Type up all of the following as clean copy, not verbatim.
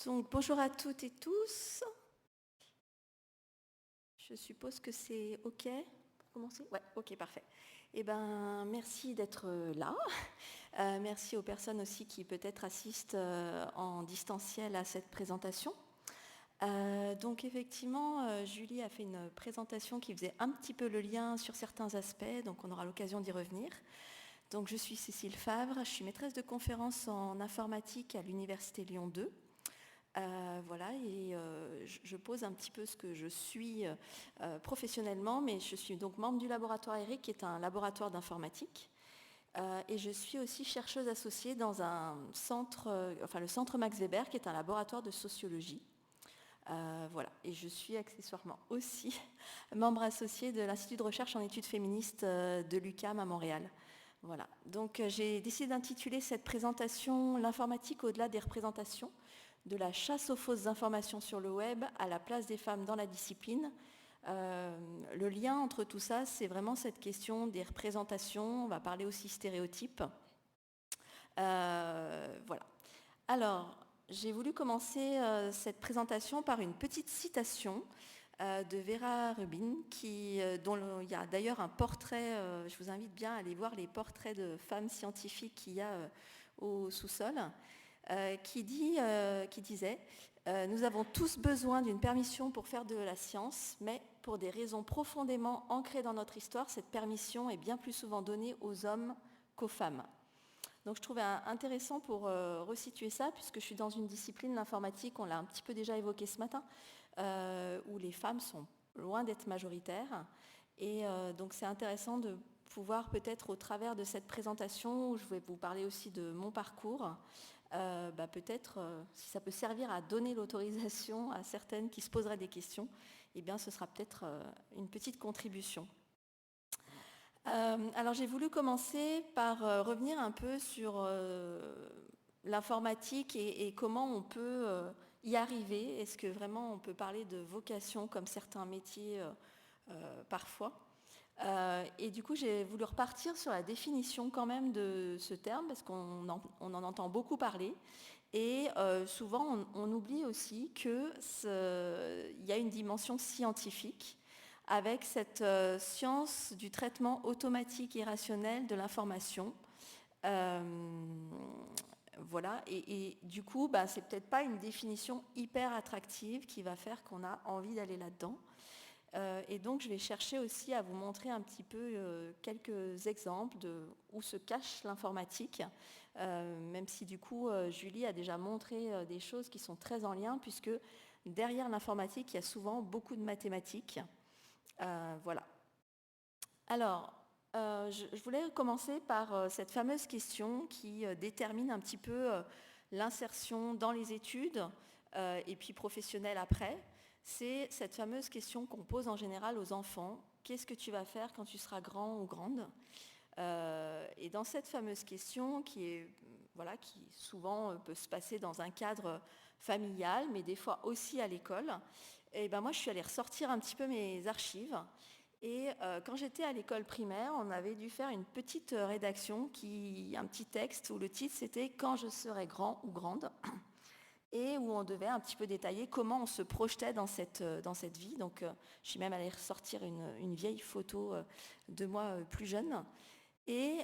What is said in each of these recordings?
Donc, bonjour à toutes et tous. Je suppose que c'est OK pour commencer? Ouais, OK, parfait. Eh ben, merci d'être là. Merci aux personnes aussi qui peut-être assistent en distanciel à cette présentation. Donc effectivement, Julie a fait une présentation qui faisait un petit peu le lien sur certains aspects, donc on aura l'occasion d'y revenir. Donc je suis Cécile Favre, je suis maîtresse de conférences en informatique à l'Université Lyon 2. Voilà, et je pose un petit peu ce que je suis professionnellement, mais je suis donc membre du laboratoire ERIC, qui est un laboratoire d'informatique. Et je suis aussi chercheuse associée dans un centre, le centre Max Weber, qui est un laboratoire de sociologie. Voilà, et je suis accessoirement aussi membre associée de l'Institut de recherche en études féministes de l'UQAM à Montréal. Voilà, donc j'ai décidé d'intituler cette présentation «L'informatique au-delà des représentations, de la chasse aux fausses informations sur le web à la place des femmes dans la discipline». Le lien entre tout ça, c'est vraiment cette question des représentations, on va parler aussi stéréotypes. Voilà. Alors, j'ai voulu commencer cette présentation par une petite citation de Vera Rubin, dont il y a d'ailleurs un portrait, je vous invite bien à aller voir les portraits de femmes scientifiques qu'il y a au sous-sol, qui disait nous avons tous besoin d'une permission pour faire de la science, mais pour des raisons profondément ancrées dans notre histoire, cette permission est bien plus souvent donnée aux hommes qu'aux femmes. Donc je trouvais intéressant pour resituer ça, puisque je suis dans une discipline, l'informatique, on l'a un petit peu déjà évoqué ce matin, où les femmes sont loin d'être majoritaires. Et donc c'est intéressant de pouvoir peut-être au travers de cette présentation, où je vais vous parler aussi de mon parcours, peut-être si ça peut servir à donner l'autorisation à certaines qui se poseraient des questions, eh bien ce sera peut-être une petite contribution. Alors j'ai voulu commencer par revenir un peu sur l'informatique et comment on peut y arriver. Est-ce que vraiment on peut parler de vocation comme certains métiers parfois? Et du coup j'ai voulu repartir sur la définition quand même de ce terme parce qu'on en entend beaucoup parler. Et souvent on oublie aussi qu'il y a une dimension scientifique avec cette science du traitement automatique et rationnel de l'information. Voilà, et du coup, c'est peut-être pas une définition hyper attractive qui va faire qu'on a envie d'aller là-dedans. Et donc, je vais chercher aussi à vous montrer un petit peu quelques exemples de où se cache l'informatique, même si du coup, Julie a déjà montré des choses qui sont très en lien, puisque derrière l'informatique, il y a souvent beaucoup de mathématiques. Voilà. Alors, je voulais commencer par cette fameuse question qui détermine un petit peu l'insertion dans les études et puis professionnelle après. C'est cette fameuse question qu'on pose en général aux enfants. Qu'est-ce que tu vas faire quand tu seras grand ou grande? Et dans cette fameuse question qui souvent peut se passer dans un cadre familial, mais des fois aussi à l'école, et ben moi je suis allée ressortir un petit peu mes archives. Et quand j'étais à l'école primaire, on avait dû faire une petite rédaction, un petit texte où le titre c'était «Quand je serai grand ou grande», et où on devait un petit peu détailler comment on se projetait dans cette vie. Donc je suis même allée ressortir une vieille photo de moi plus jeune. Et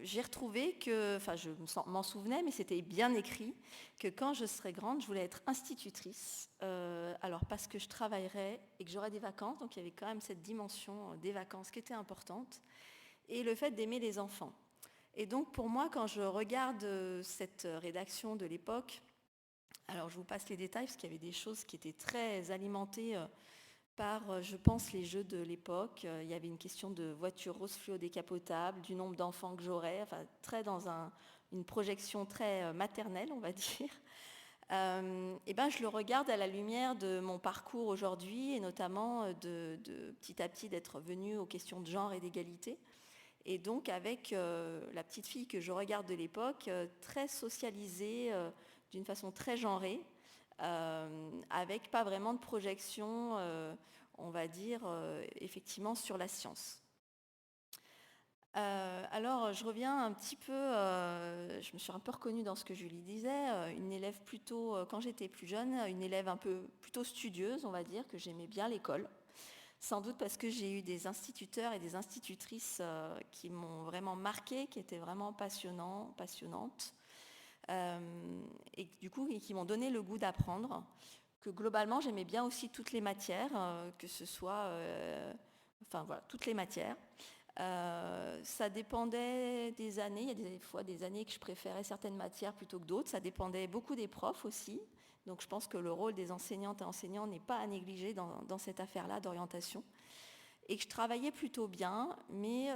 j'ai retrouvé que, enfin je m'en souvenais, mais c'était bien écrit, que quand je serais grande, je voulais être institutrice. Alors parce que je travaillerais et que j'aurais des vacances, donc il y avait quand même cette dimension des vacances qui était importante, et le fait d'aimer les enfants. Et donc pour moi, quand je regarde cette rédaction de l'époque, alors je vous passe les détails parce qu'il y avait des choses qui étaient très alimentées par, je pense, les jeux de l'époque. Il y avait une question de voiture rose fluo décapotable, du nombre d'enfants que j'aurais, enfin très dans une projection très maternelle, on va dire. Je le regarde à la lumière de mon parcours aujourd'hui et notamment de petit à petit d'être venue aux questions de genre et d'égalité. Et donc avec la petite fille que je regarde de l'époque, très socialisée, d'une façon très genrée, avec pas vraiment de projection, on va dire, effectivement, sur la science. Alors, je reviens un petit peu, je me suis un peu reconnue dans ce que Julie disait, une élève plutôt, quand j'étais plus jeune, une élève un peu plutôt studieuse, on va dire, que j'aimais bien l'école. Sans doute parce que j'ai eu des instituteurs et des institutrices qui m'ont vraiment marquée, qui étaient vraiment passionnantes, et du coup, qui m'ont donné le goût d'apprendre. Que globalement, j'aimais bien aussi toutes les matières, que ce soit, enfin voilà, toutes les matières. Ça dépendait des années. Il y a des fois des années que je préférais certaines matières plutôt que d'autres. Ça dépendait beaucoup des profs aussi. Donc je pense que le rôle des enseignantes et enseignants n'est pas à négliger dans cette affaire-là d'orientation. Et que je travaillais plutôt bien, mais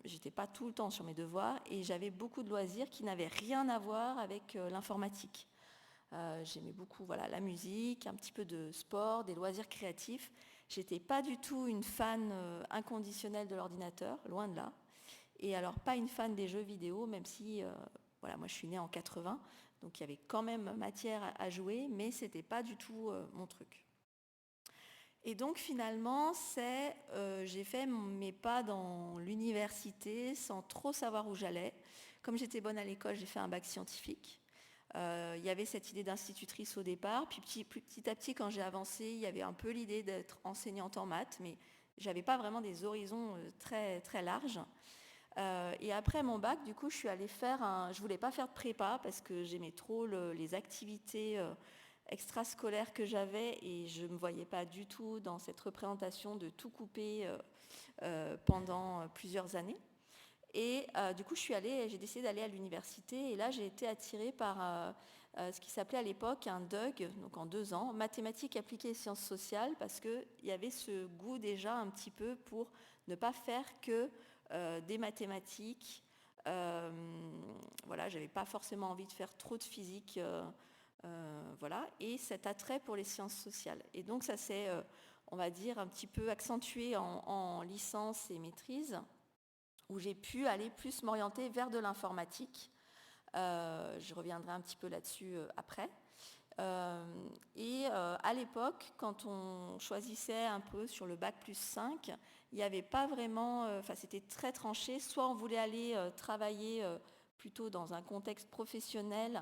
j'étais pas tout le temps sur mes devoirs et j'avais beaucoup de loisirs qui n'avaient rien à voir avec l'informatique. J'aimais beaucoup la musique, un petit peu de sport, des loisirs créatifs. J'étais pas du tout une fan inconditionnelle de l'ordinateur, loin de là. Et alors pas une fan des jeux vidéo, même si moi je suis née en 80, donc il y avait quand même matière à jouer, mais c'était pas du tout mon truc. Et donc finalement, j'ai fait mes pas dans l'université sans trop savoir où j'allais. Comme j'étais bonne à l'école, j'ai fait un bac scientifique. Il y avait cette idée d'institutrice au départ, puis petit à petit, quand j'ai avancé, il y avait un peu l'idée d'être enseignante en maths, mais j'avais pas vraiment des horizons très, très larges. Et après mon bac, du coup, je suis allée je voulais pas faire de prépa parce que j'aimais trop les activités extrascolaires que j'avais et je me voyais pas du tout dans cette représentation de tout couper pendant plusieurs années. Et du coup, j'ai décidé d'aller à l'université et là, j'ai été attirée par ce qui s'appelait à l'époque un DUG, donc en 2 ans, mathématiques appliquées et sciences sociales, parce qu'il y avait ce goût déjà un petit peu pour ne pas faire que des mathématiques. J'avais pas forcément envie de faire trop de physique, et cet attrait pour les sciences sociales. Et donc ça s'est, on va dire, un petit peu accentué en licence et maîtrise, où j'ai pu aller plus m'orienter vers de l'informatique. Je reviendrai un petit peu là-dessus après. À l'époque, quand on choisissait un peu sur le bac plus 5, il n'y avait pas vraiment, c'était très tranché. Soit on voulait aller travailler plutôt dans un contexte professionnel,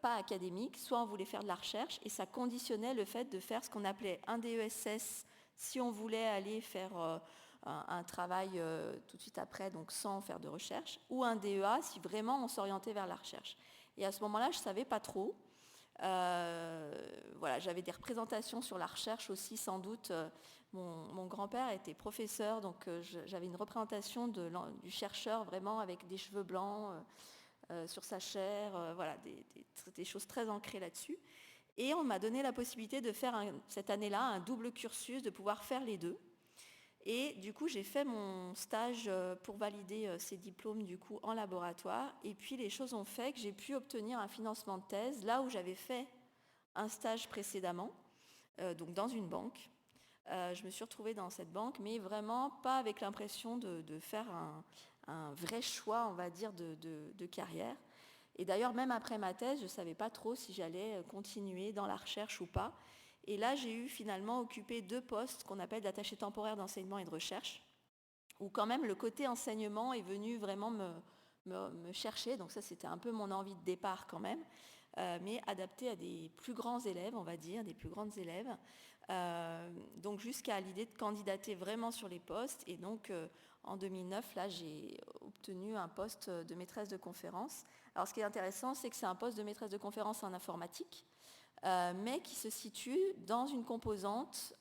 pas académique, soit on voulait faire de la recherche, et ça conditionnait le fait de faire ce qu'on appelait un DESS si on voulait aller faire un travail tout de suite après, donc sans faire de recherche, ou un DEA si vraiment on s'orientait vers la recherche. Et à ce moment-là, je ne savais pas trop. J'avais des représentations sur la recherche aussi, sans doute. Mon grand-père était professeur, donc j'avais une représentation du chercheur vraiment avec des cheveux blancs sur sa chair, des choses très ancrées là-dessus. Et on m'a donné la possibilité de faire cette année-là un double cursus, de pouvoir faire les deux. Et du coup, j'ai fait mon stage pour valider ces diplômes du coup en laboratoire. Et puis les choses ont fait que j'ai pu obtenir un financement de thèse là où j'avais fait un stage précédemment, donc dans une banque. Je me suis retrouvée dans cette banque, mais vraiment pas avec l'impression de faire un vrai choix, on va dire, de carrière. Et d'ailleurs, même après ma thèse, je ne savais pas trop si j'allais continuer dans la recherche ou pas. Et là, j'ai eu finalement occupé 2 postes qu'on appelle d'attaché temporaire d'enseignement et de recherche, où quand même le côté enseignement est venu vraiment me chercher. Donc ça, c'était un peu mon envie de départ quand même, mais adapté à des plus grands élèves, on va dire, des plus grandes élèves. Donc jusqu'à l'idée de candidater vraiment sur les postes. Et donc en 2009, là, j'ai obtenu un poste de maîtresse de conférence. Alors ce qui est intéressant, c'est que c'est un poste de maîtresse de conférence en informatique, mais qui se situe dans une composante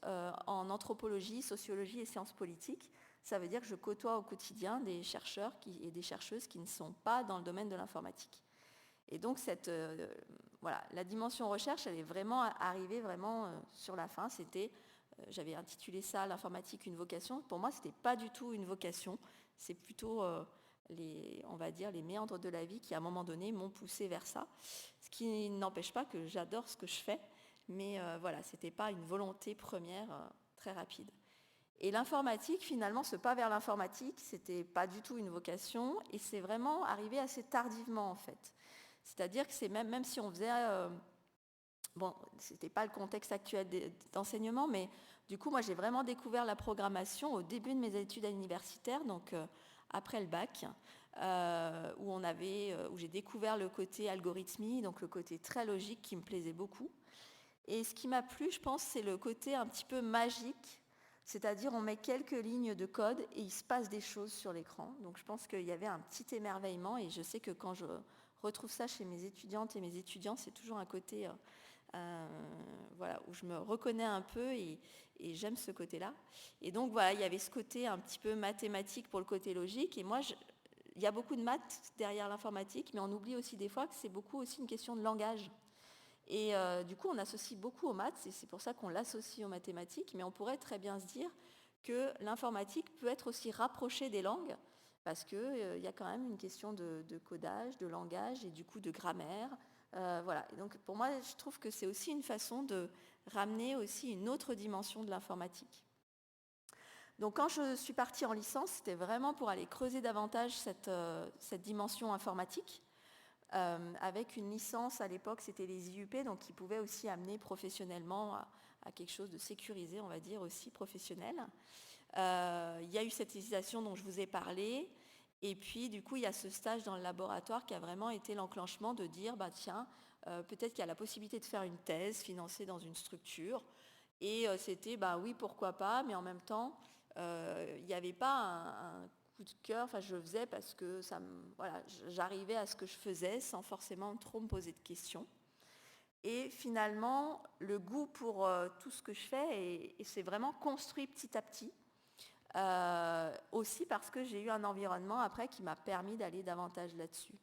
en anthropologie, sociologie et sciences politiques. Ça veut dire que je côtoie au quotidien des chercheurs et des chercheuses qui ne sont pas dans le domaine de l'informatique. Et donc la dimension recherche, elle est vraiment arrivée vraiment sur la fin. J'avais intitulé ça l'informatique une vocation. Pour moi, c'était pas du tout une vocation. C'est plutôt on va dire les méandres de la vie qui à un moment donné m'ont poussé vers ça. Ce qui n'empêche pas que j'adore ce que je fais, mais c'était pas une volonté première très rapide. Et l'informatique, finalement, ce pas vers l'informatique, c'était pas du tout une vocation, et c'est vraiment arrivé assez tardivement en fait. C'est-à-dire que c'est même si on faisait, c'était pas le contexte actuel d'enseignement, mais du coup, moi, j'ai vraiment découvert la programmation au début de mes études universitaires, donc après le bac, où j'ai découvert le côté algorithmie, donc le côté très logique qui me plaisait beaucoup. Et ce qui m'a plu, je pense, c'est le côté un petit peu magique, c'est-à-dire on met quelques lignes de code et il se passe des choses sur l'écran. Donc je pense qu'il y avait un petit émerveillement et je sais que quand je retrouve ça chez mes étudiantes et mes étudiants, c'est toujours un côté voilà, où je me reconnais un peu et j'aime ce côté-là. Et donc voilà, il y avait ce côté un petit peu mathématique pour le côté logique. Et moi, il y a beaucoup de maths derrière l'informatique, mais on oublie aussi des fois que c'est beaucoup aussi une question de langage. Et du coup, on associe beaucoup aux maths, et c'est pour ça qu'on l'associe aux mathématiques, mais on pourrait très bien se dire que l'informatique peut être aussi rapprochée des langues, parce qu'il y a quand même une question de codage, de langage, et du coup de grammaire. Voilà. Et donc pour moi, je trouve que c'est aussi une façon de ramener aussi une autre dimension de l'informatique. Donc quand je suis partie en licence, c'était vraiment pour aller creuser davantage cette dimension informatique. Avec une licence à l'époque, c'était les IUP, donc qui pouvaient aussi amener professionnellement à quelque chose de sécurisé, on va dire aussi professionnel. Il y a eu cette législation dont je vous ai parlé, et puis du coup il y a ce stage dans le laboratoire qui a vraiment été l'enclenchement de dire bah tiens, peut-être qu'il y a la possibilité de faire une thèse financée dans une structure, et c'était bah oui pourquoi pas, mais en même temps il n'y avait pas un coup de cœur, enfin je le faisais parce que voilà, j'arrivais à ce que je faisais sans forcément trop me poser de questions. Et finalement, le goût pour tout ce que je fais s'est vraiment construit petit à petit. Aussi parce que j'ai eu un environnement après qui m'a permis d'aller davantage là-dessus.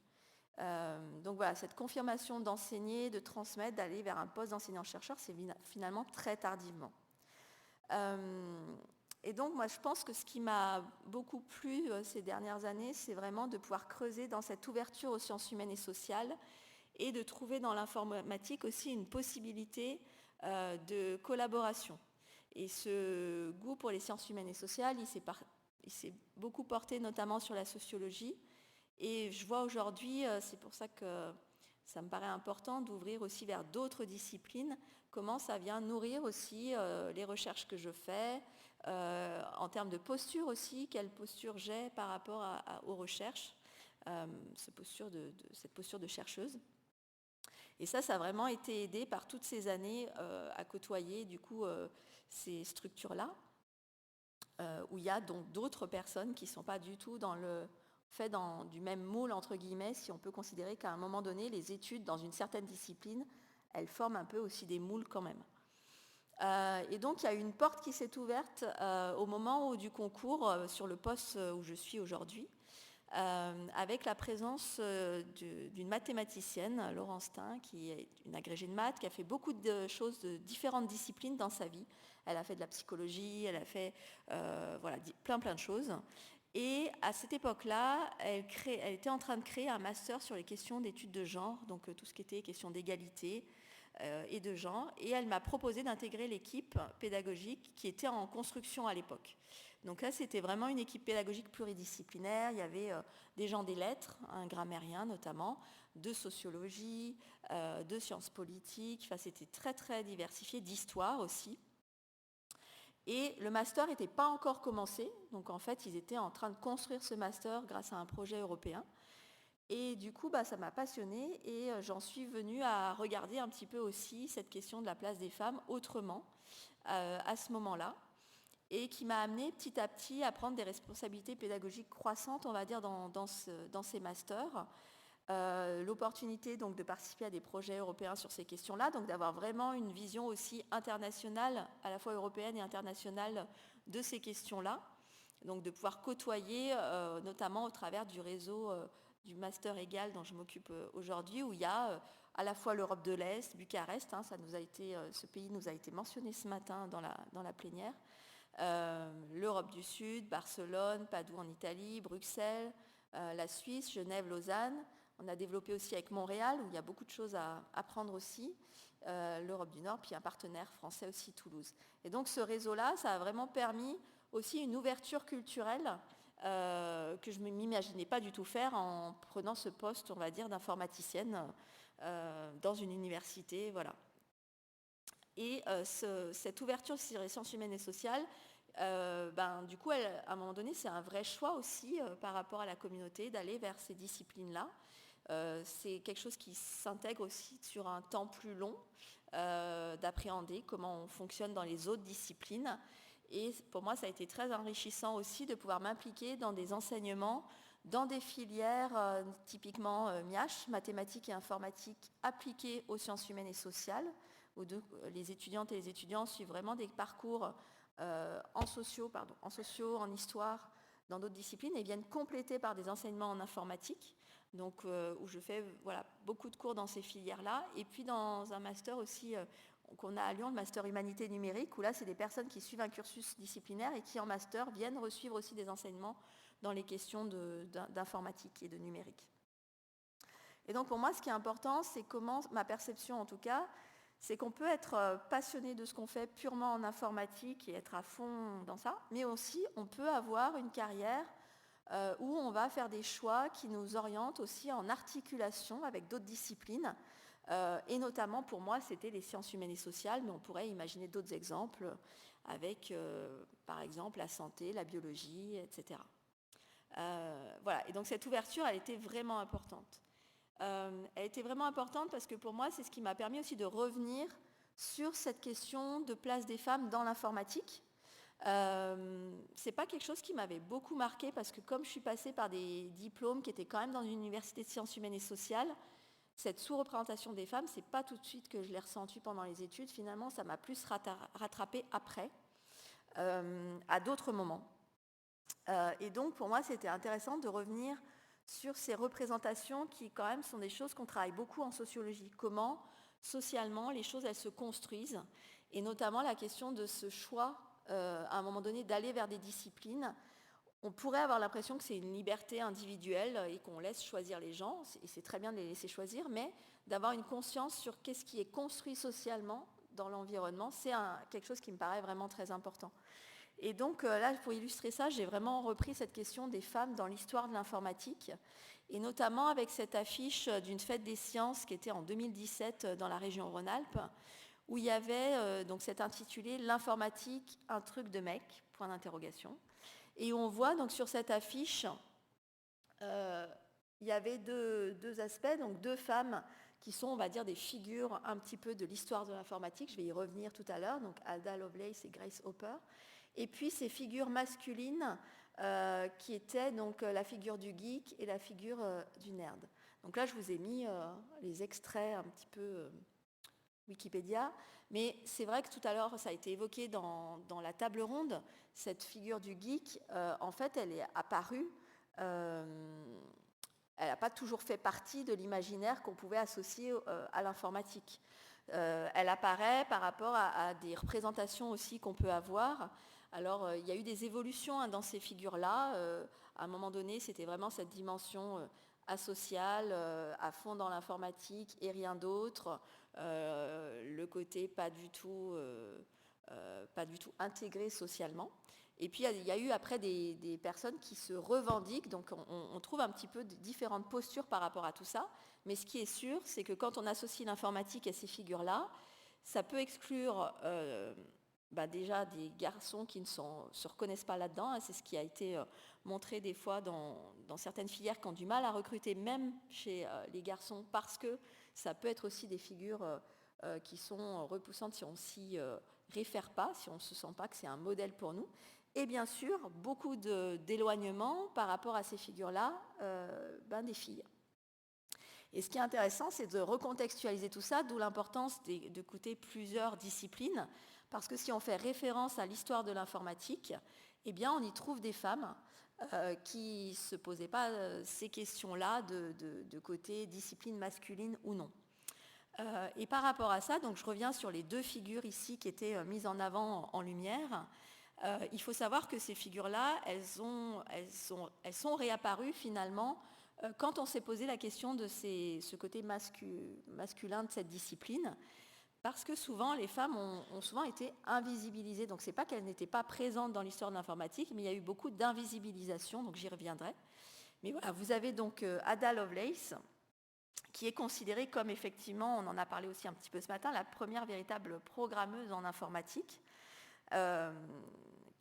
Donc voilà, cette confirmation d'enseigner, de transmettre, d'aller vers un poste d'enseignant-chercheur, c'est finalement très tardivement. Et donc, moi, je pense que ce qui m'a beaucoup plu ces dernières années, c'est vraiment de pouvoir creuser dans cette ouverture aux sciences humaines et sociales et de trouver dans l'informatique aussi une possibilité de collaboration. Et ce goût pour les sciences humaines et sociales, il s'est beaucoup porté notamment sur la sociologie. Et je vois aujourd'hui, c'est pour ça que ça me paraît important d'ouvrir aussi vers d'autres disciplines, comment ça vient nourrir aussi les recherches que je fais, en termes de posture aussi, quelle posture j'ai par rapport aux recherches, cette posture de chercheuse. Et ça a vraiment été aidé par toutes ces années à côtoyer du coup ces structures-là, où il y a donc d'autres personnes qui ne sont pas du tout du même moule, entre guillemets, si on peut considérer qu'à un moment donné, les études dans une certaine discipline, elles forment un peu aussi des moules quand même. Et donc, il y a eu une porte qui s'est ouverte au moment du concours sur le poste où je suis aujourd'hui, avec la présence d'une mathématicienne, Laurence Stein, qui est une agrégée de maths, qui a fait beaucoup de choses de différentes disciplines dans sa vie. Elle a fait de la psychologie, elle a fait voilà, plein de choses. Et à cette époque-là, elle était en train de créer un master sur les questions d'études de genre, donc tout ce qui était questions d'égalité et de genre. Et elle m'a proposé d'intégrer l'équipe pédagogique qui était en construction à l'époque. Donc là, c'était vraiment une équipe pédagogique pluridisciplinaire. Il y avait des gens des lettres, un grammairien notamment, de sociologie, de sciences politiques. Enfin, c'était très, très diversifié, d'histoire aussi. Et le master n'était pas encore commencé. Donc en fait, ils étaient en train de construire ce master grâce à un projet européen. Et du coup, ça m'a passionnée et j'en suis venue à regarder un petit peu aussi cette question de la place des femmes autrement à ce moment-là, et qui m'a amenée petit à petit à prendre des responsabilités pédagogiques croissantes, on va dire, dans ces masters. L'opportunité donc de participer à des projets européens sur ces questions-là, donc d'avoir vraiment une vision aussi internationale, à la fois européenne et internationale, de ces questions-là, donc de pouvoir côtoyer, notamment au travers du réseau du Master Égal dont je m'occupe aujourd'hui, où il y a à la fois l'Europe de l'Est, Bucarest, ce pays nous a été mentionné ce matin dans la plénière, l'Europe du Sud, Barcelone, Padoue en Italie, Bruxelles, la Suisse, Genève, Lausanne. On a développé aussi avec Montréal, où il y a beaucoup de choses à apprendre aussi, l'Europe du Nord, puis un partenaire français aussi, Toulouse. Et donc ce réseau-là, ça a vraiment permis aussi une ouverture culturelle que je ne m'imaginais pas du tout faire en prenant ce poste, on va dire, d'informaticienne dans une université, voilà. Et cette ouverture sur les sciences humaines et sociales, Du coup, à un moment donné, c'est un vrai choix aussi par rapport à la communauté d'aller vers ces disciplines-là. C'est quelque chose qui s'intègre aussi sur un temps plus long, d'appréhender comment on fonctionne dans les autres disciplines. Et pour moi, ça a été très enrichissant aussi de pouvoir m'impliquer dans des enseignements, dans des filières typiquement MIACH, mathématiques et informatique, appliquées aux sciences humaines et sociales, où les étudiantes et les étudiants suivent vraiment des parcours en sociaux, en histoire, dans d'autres disciplines, et viennent compléter par des enseignements en informatique, donc où je fais beaucoup de cours dans ces filières-là, et puis dans un master aussi qu'on a à Lyon, le master humanité numérique, où là c'est des personnes qui suivent un cursus disciplinaire et qui en master viennent resuivre aussi des enseignements dans les questions d'informatique et de numérique. Et donc pour moi, ce qui est important, c'est comment, ma perception en tout cas, c'est qu'on peut être passionné de ce qu'on fait purement en informatique et être à fond dans ça, mais aussi on peut avoir une carrière où on va faire des choix qui nous orientent aussi en articulation avec d'autres disciplines. Et notamment pour moi, c'était les sciences humaines et sociales, mais on pourrait imaginer d'autres exemples avec, par exemple, la santé, la biologie, etc. Voilà, et donc cette ouverture, elle était vraiment importante. Elle était vraiment importante parce que pour moi, c'est ce qui m'a permis aussi de revenir sur cette question de place des femmes dans l'informatique. C'est pas quelque chose qui m'avait beaucoup marqué parce que comme je suis passée par des diplômes qui étaient quand même dans une université de sciences humaines et sociales, cette sous-représentation des femmes, c'est pas tout de suite que je l'ai ressenti pendant les études. Finalement, ça m'a plus rattrapée après, à d'autres moments. Et donc, pour moi, c'était intéressant de revenir sur ces représentations qui, quand même, sont des choses qu'on travaille beaucoup en sociologie. Comment, socialement, les choses, elles se construisent. Et notamment la question de ce choix, à un moment donné, d'aller vers des disciplines. On pourrait avoir l'impression que c'est une liberté individuelle et qu'on laisse choisir les gens, et c'est très bien de les laisser choisir, mais d'avoir une conscience sur qu'est-ce qui est construit socialement dans l'environnement, c'est quelque chose qui me paraît vraiment très important. Et donc là, pour illustrer ça, j'ai vraiment repris cette question des femmes dans l'histoire de l'informatique, et notamment avec cette affiche d'une fête des sciences qui était en 2017 dans la région Rhône-Alpes, où il y avait donc cet intitulé « L'informatique, un truc de mec », point d'interrogation. Et on voit donc sur cette affiche, il y avait deux aspects, donc deux femmes qui sont, on va dire, des figures un petit peu de l'histoire de l'informatique. Je vais y revenir tout à l'heure, donc Ada Lovelace et Grace Hopper. Et puis ces figures masculines qui étaient donc la figure du geek et la figure du nerd. Donc là, je vous ai mis les extraits un petit peu Wikipédia, mais c'est vrai que tout à l'heure, ça a été évoqué dans la table ronde, cette figure du geek, en fait, elle est apparue, elle n'a pas toujours fait partie de l'imaginaire qu'on pouvait associer à l'informatique. Elle apparaît par rapport à des représentations aussi qu'on peut avoir. Alors, il y a eu des évolutions dans ces figures-là. À un moment donné, c'était vraiment cette dimension asociale, à fond dans l'informatique et rien d'autre. Le côté pas du tout intégré socialement. Et puis il y a eu après des personnes qui se revendiquent, donc on trouve un petit peu différentes postures par rapport à tout ça, mais ce qui est sûr, c'est que quand on associe l'informatique à ces figures-là, ça peut exclure déjà des garçons qui ne se reconnaissent pas là-dedans, hein, c'est ce qui a été montré des fois dans certaines filières qui ont du mal à recruter, même chez les garçons, parce que ça peut être aussi des figures qui sont repoussantes si on s'y réfère pas, si on ne se sent pas que c'est un modèle pour nous. Et bien sûr, beaucoup d'éloignement par rapport à ces figures-là des filles. Et ce qui est intéressant, c'est de recontextualiser tout ça, d'où l'importance d'écouter plusieurs disciplines, parce que si on fait référence à l'histoire de l'informatique, eh bien on y trouve des femmes qui ne se posaient pas ces questions-là de côté discipline masculine ou non. Et par rapport à ça, donc je reviens sur les deux figures ici qui étaient mises en avant en lumière. Il faut savoir que ces figures-là, elles sont réapparues finalement quand on s'est posé la question de ce côté masculin de cette discipline, parce que souvent les femmes ont souvent été invisibilisées. Donc c'est pas qu'elles n'étaient pas présentes dans l'histoire de l'informatique, mais il y a eu beaucoup d'invisibilisation, donc j'y reviendrai. Mais voilà, vous avez donc Ada Lovelace, qui est considérée comme effectivement, on en a parlé aussi un petit peu ce matin, la première véritable programmeuse en informatique,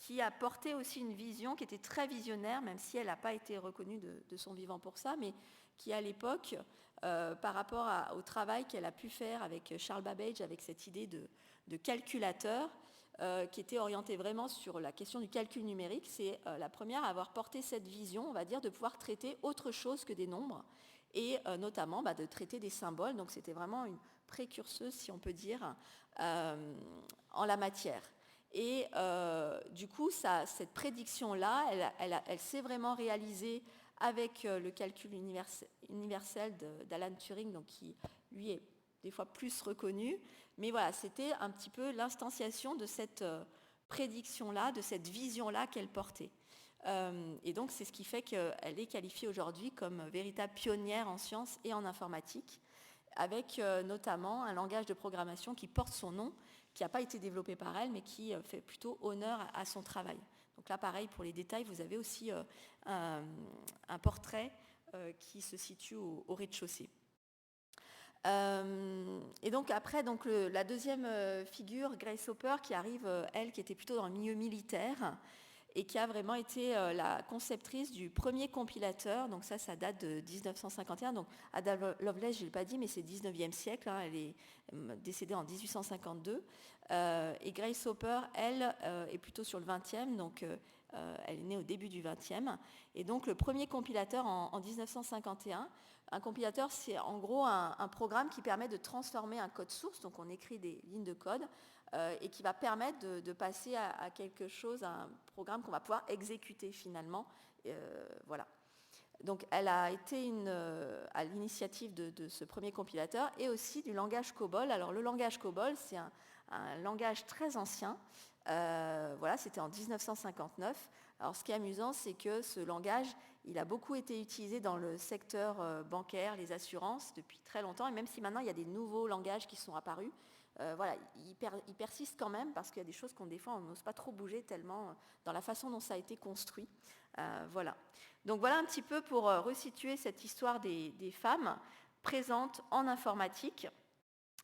qui a porté aussi une vision qui était très visionnaire, même si elle n'a pas été reconnue de son vivant pour ça, mais qui à l'époque, par rapport au travail qu'elle a pu faire avec Charles Babbage, avec cette idée de calculateur, qui était orientée vraiment sur la question du calcul numérique, c'est la première à avoir porté cette vision, on va dire, de pouvoir traiter autre chose que des nombres, et notamment de traiter des symboles. Donc c'était vraiment une précurseuse, si on peut dire, en la matière. Et du coup, cette prédiction-là, elle s'est vraiment réalisée avec le calcul universel d'Alan Turing, donc qui, lui, est des fois plus reconnu. Mais voilà, c'était un petit peu l'instanciation de cette prédiction-là, de cette vision-là qu'elle portait. Et donc, c'est ce qui fait qu'elle est qualifiée aujourd'hui comme véritable pionnière en sciences et en informatique, avec notamment un langage de programmation qui porte son nom, qui n'a pas été développé par elle, mais qui fait plutôt honneur à son travail. Donc là, pareil, pour les détails, vous avez aussi un portrait qui se situe au rez-de-chaussée. Et donc après, la deuxième figure, Grace Hopper, qui arrive, elle, qui était plutôt dans le milieu militaire, et qui a vraiment été la conceptrice du premier compilateur. Donc ça date de 1951. Donc Ada Lovelace, je ne l'ai pas dit, mais c'est 19e siècle. Hein, elle est décédée en 1852. Et Grace Hopper, elle, est plutôt sur le 20e. Donc elle est née au début du 20e. Et donc le premier compilateur en 1951, un compilateur, c'est en gros un programme qui permet de transformer un code source. Donc on écrit des lignes de code et qui va permettre de passer à quelque chose, à un programme qu'on va pouvoir exécuter finalement. Voilà. Donc elle a été à l'initiative de ce premier compilateur et aussi du langage COBOL. Alors le langage COBOL, c'est un langage très ancien. Voilà, c'était en 1959. Alors ce qui est amusant, c'est que ce langage, il a beaucoup été utilisé dans le secteur bancaire, les assurances, depuis très longtemps. Et même si maintenant il y a des nouveaux langages qui sont apparus, voilà, il persiste quand même parce qu'il y a des choses qu'on des fois on n'ose pas trop bouger tellement dans la façon dont ça a été construit. Voilà. Donc voilà un petit peu pour resituer cette histoire des femmes présentes en informatique,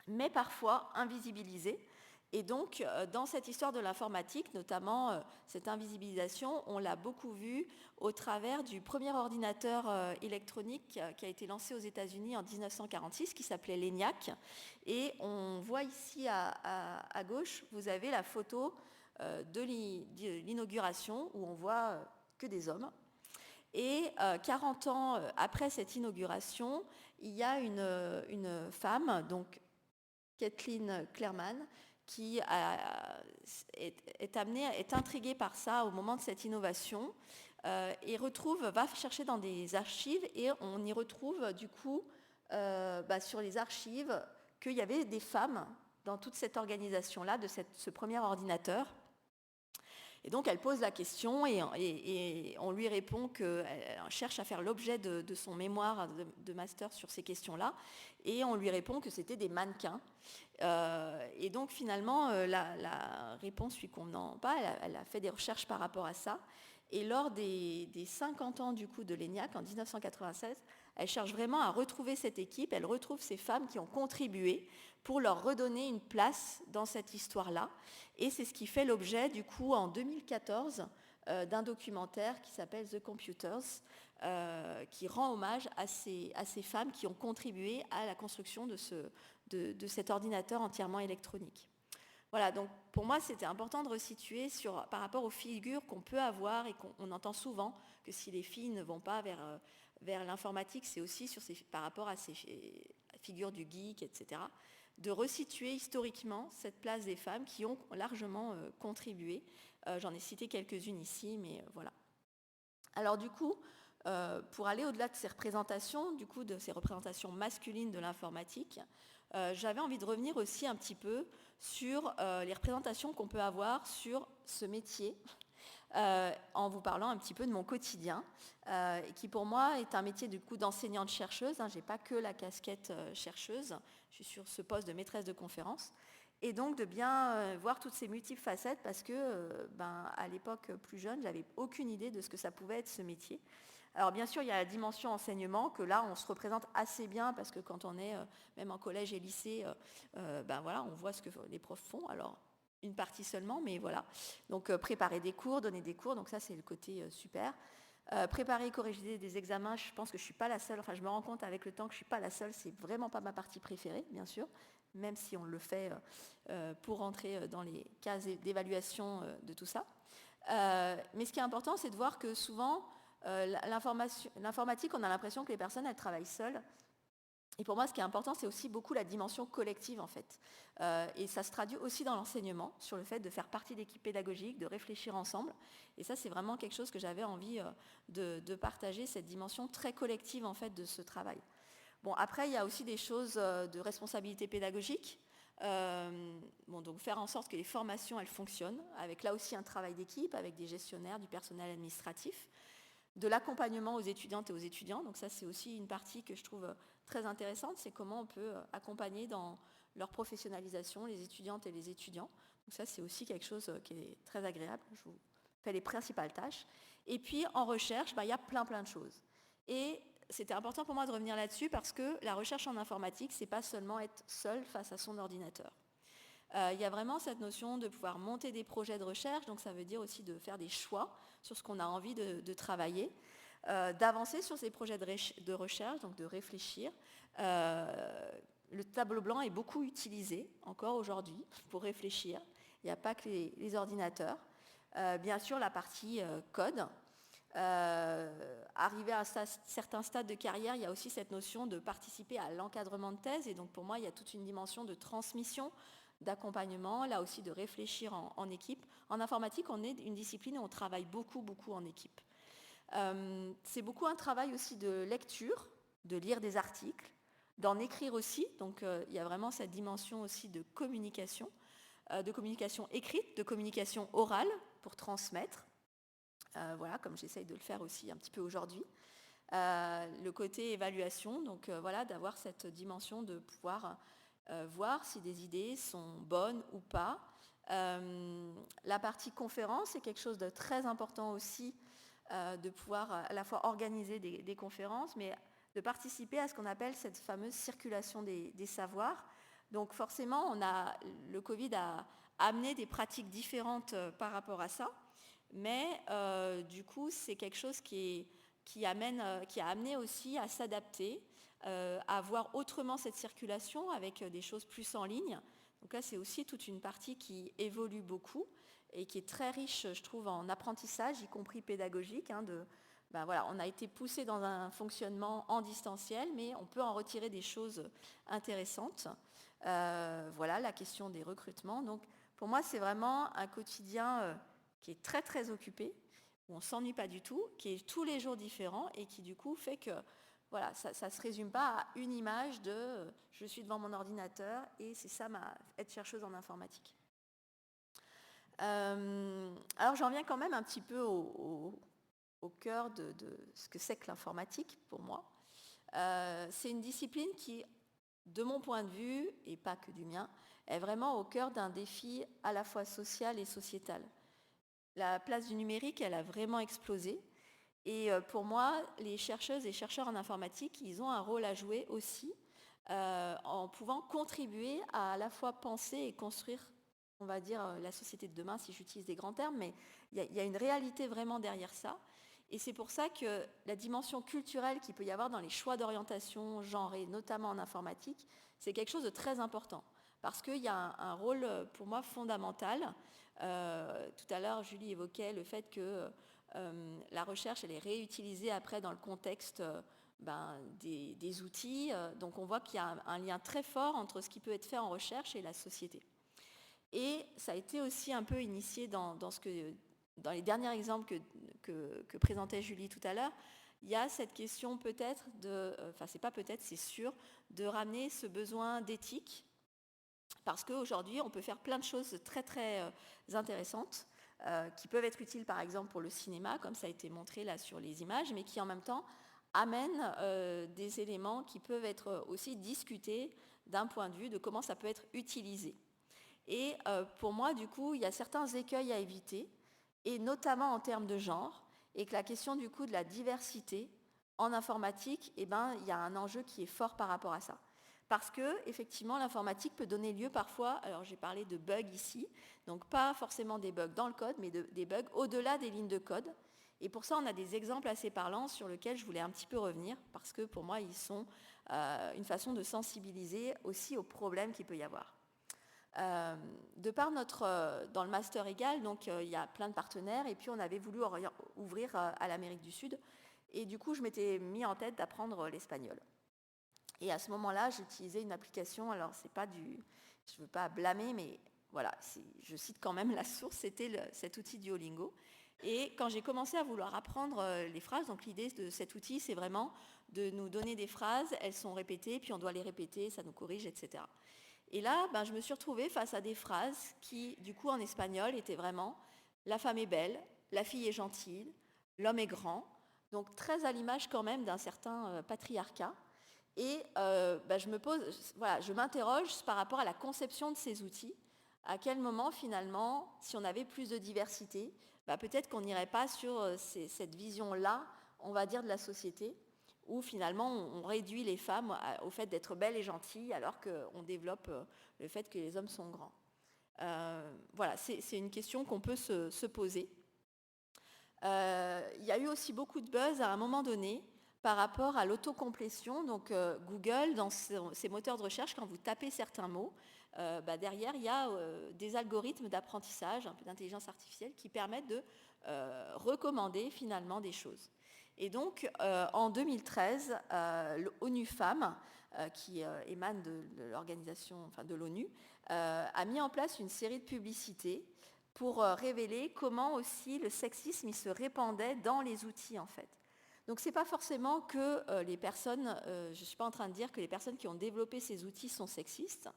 mais parfois invisibilisées. Et donc, dans cette histoire de l'informatique, notamment cette invisibilisation, on l'a beaucoup vue au travers du premier ordinateur électronique qui a été lancé aux États-Unis en 1946, qui s'appelait l'ENIAC. Et on voit ici à gauche, vous avez la photo de l'inauguration où on voit que des hommes. Et 40 ans après cette inauguration, il y a une femme, donc Kathleen Clarman, qui est intriguée par ça au moment de cette innovation et va chercher dans des archives et on y retrouve du coup sur les archives qu'il y avait des femmes dans toute cette organisation-là, de ce premier ordinateur. Et donc elle pose la question et on lui répond qu'elle cherche à faire l'objet de son mémoire de master sur ces questions-là et on lui répond que c'était des mannequins. Et donc finalement la réponse lui convenant pas, elle a fait des recherches par rapport à ça et lors des 50 ans du coup de l'ENIAC en 1996, elle cherche vraiment à retrouver cette équipe, elle retrouve ces femmes qui ont contribué pour leur redonner une place dans cette histoire-là. Et c'est ce qui fait l'objet, du coup, en 2014, d'un documentaire qui s'appelle The Computers, qui rend hommage à ces femmes qui ont contribué à la construction de cet ordinateur entièrement électronique. Voilà, donc pour moi, c'était important de resituer par rapport aux figures qu'on peut avoir et qu'on entend souvent que si les filles ne vont pas vers l'informatique, c'est aussi par rapport à ces figures du geek, etc., de resituer historiquement cette place des femmes qui ont largement contribué. J'en ai cité quelques-unes ici, mais voilà. Alors du coup, pour aller au-delà de ces représentations, de ces représentations masculines de l'informatique, j'avais envie de revenir aussi un petit peu sur les représentations qu'on peut avoir sur ce métier, en vous parlant un petit peu de mon quotidien, qui pour moi est un métier du coup d'enseignante-chercheuse. Je n'ai pas que la casquette chercheuse, je suis sur ce poste de maîtresse de conférence. Et donc de bien voir toutes ces multiples facettes parce que à l'époque plus jeune, j'avais aucune idée de ce que ça pouvait être ce métier. Alors bien sûr, il y a la dimension enseignement que là, on se représente assez bien parce que quand on est même en collège et lycée, voilà, on voit ce que les profs font. Alors une partie seulement, mais voilà. Donc préparer des cours, donner des cours, donc ça c'est le côté super. Préparer et corriger des examens, je pense que je ne suis pas la seule, enfin je me rends compte avec le temps que je ne suis pas la seule, c'est vraiment pas ma partie préférée, bien sûr, même si on le fait pour rentrer dans les cases d'évaluation de tout ça. Mais ce qui est important, c'est de voir que souvent, l'informatique, on a l'impression que les personnes, elles travaillent seules. Et pour moi, ce qui est important, c'est aussi beaucoup la dimension collective, en fait. Et ça se traduit aussi dans l'enseignement, sur le fait de faire partie d'équipes pédagogiques, de réfléchir ensemble. Et ça, c'est vraiment quelque chose que j'avais envie de partager, cette dimension très collective, en fait, de ce travail. Bon, après, il y a aussi des choses de responsabilité pédagogique. Donc faire en sorte que les formations, elles fonctionnent, avec là aussi un travail d'équipe, avec des gestionnaires, du personnel administratif, de l'accompagnement aux étudiantes et aux étudiants. Donc ça, c'est aussi une partie que je trouve très intéressante, c'est comment on peut accompagner dans leur professionnalisation les étudiantes et les étudiants. Donc ça, c'est aussi quelque chose qui est très agréable. Je vous fais les principales tâches. Et puis, en recherche, il y a plein de choses. Et c'était important pour moi de revenir là-dessus parce que la recherche en informatique, c'est pas seulement être seul face à son ordinateur. Il y a vraiment cette notion de pouvoir monter des projets de recherche, donc ça veut dire aussi de faire des choix sur ce qu'on a envie de travailler, d'avancer sur ces projets de recherche, donc de réfléchir. Le tableau blanc est beaucoup utilisé encore aujourd'hui pour réfléchir. Il n'y a pas que les ordinateurs. Bien sûr, la partie code. Arrivé à un certain stade de carrière, il y a aussi cette notion de participer à l'encadrement de thèse. Et donc pour moi, il y a toute une dimension de transmission, d'accompagnement, là aussi de réfléchir en équipe. En informatique, on est une discipline où on travaille beaucoup en équipe. C'est beaucoup un travail aussi de lecture, de lire des articles, d'en écrire aussi. Donc il y a vraiment cette dimension aussi de communication écrite, de communication orale pour transmettre. Voilà, comme j'essaye de le faire aussi un petit peu aujourd'hui. Le côté évaluation, donc voilà, d'avoir cette dimension de pouvoir voir si des idées sont bonnes ou pas. La partie conférence est quelque chose de très important aussi, de pouvoir à la fois organiser des conférences, mais de participer à ce qu'on appelle cette fameuse circulation des savoirs. Donc forcément, le Covid a amené des pratiques différentes par rapport à ça. Mais du coup, c'est quelque chose qui a amené aussi à s'adapter, à voir autrement cette circulation avec des choses plus en ligne. Donc là, c'est aussi toute une partie qui évolue beaucoup et qui est très riche, je trouve, en apprentissage, y compris pédagogique. Voilà, on a été poussé dans un fonctionnement en distanciel, mais on peut en retirer des choses intéressantes. Voilà, la question des recrutements. Donc, pour moi, c'est vraiment un quotidien qui est très occupé, où on ne s'ennuie pas du tout, qui est tous les jours différent et qui du coup fait que voilà, ça ne se résume pas à une image de je suis devant mon ordinateur et c'est ça être chercheuse en informatique. Alors j'en viens quand même un petit peu au cœur de ce que c'est que l'informatique pour moi. C'est une discipline qui, de mon point de vue, et pas que du mien, est vraiment au cœur d'un défi à la fois social et sociétal. La place du numérique, elle a vraiment explosé. Et pour moi, les chercheuses et chercheurs en informatique, ils ont un rôle à jouer aussi en pouvant contribuer à la fois penser et construire, on va dire, la société de demain, si j'utilise des grands termes, mais il y a une réalité vraiment derrière ça. Et c'est pour ça que la dimension culturelle qu'il peut y avoir dans les choix d'orientation genrés, notamment en informatique, c'est quelque chose de très important. Parce qu'il y a un rôle, pour moi, fondamental. Tout à l'heure, Julie évoquait le fait que la recherche, elle est réutilisée après dans le contexte des outils. Donc on voit qu'il y a un lien très fort entre ce qui peut être fait en recherche et la société. Et ça a été aussi un peu initié dans les derniers exemples que présentait Julie tout à l'heure. Il y a cette question peut-être c'est pas peut-être, c'est sûr, de ramener ce besoin d'éthique. Parce qu'aujourd'hui, on peut faire plein de choses très intéressantes qui peuvent être utiles par exemple pour le cinéma, comme ça a été montré là sur les images, mais qui en même temps amènent des éléments qui peuvent être aussi discutés d'un point de vue de comment ça peut être utilisé. Et pour moi, du coup, il y a certains écueils à éviter, et notamment en termes de genre, et que la question du coup de la diversité en informatique, il y a un enjeu qui est fort par rapport à ça. Parce que, effectivement, l'informatique peut donner lieu parfois, alors j'ai parlé de bugs ici, donc pas forcément des bugs dans le code, mais des bugs au-delà des lignes de code. Et pour ça, on a des exemples assez parlants sur lesquels je voulais un petit peu revenir, parce que pour moi, ils sont une façon de sensibiliser aussi aux problèmes qu'il peut y avoir. De par dans le Master Égal, donc il y a plein de partenaires, et puis on avait voulu ouvrir à l'Amérique du Sud, et du coup, je m'étais mis en tête d'apprendre l'espagnol. Et à ce moment-là, j'utilisais une application, alors c'est pas je ne veux pas blâmer, mais voilà, je cite quand même la source, c'était cet outil Duolingo. Et quand j'ai commencé à vouloir apprendre les phrases, donc l'idée de cet outil, c'est vraiment de nous donner des phrases, elles sont répétées, puis on doit les répéter, ça nous corrige, etc. Et là, je me suis retrouvée face à des phrases qui, du coup, en espagnol, étaient vraiment « la femme est belle »,« la fille est gentille »,« l'homme est grand », donc très à l'image quand même d'un certain patriarcat. Et je m'interroge par rapport à la conception de ces outils. À quel moment, finalement, si on avait plus de diversité, peut-être qu'on n'irait pas sur cette vision-là, on va dire, de la société, où finalement on réduit les femmes au fait d'être belles et gentilles, alors qu'on développe le fait que les hommes sont grands. Voilà, c'est une question qu'on peut se poser. Il y a eu aussi beaucoup de buzz à un moment donné, par rapport à l'autocomplétion. Donc Google, dans ses moteurs de recherche, quand vous tapez certains mots, derrière, il y a des algorithmes d'apprentissage, un peu d'intelligence artificielle, qui permettent de recommander finalement des choses. Et donc, en 2013, l'ONU Femmes, qui émane de l'organisation, enfin de l'ONU, a mis en place une série de publicités pour révéler comment aussi le sexisme il se répandait dans les outils, en fait. Donc, ce n'est pas forcément que les personnes, je ne suis pas en train de dire que les personnes qui ont développé ces outils sont sexistes,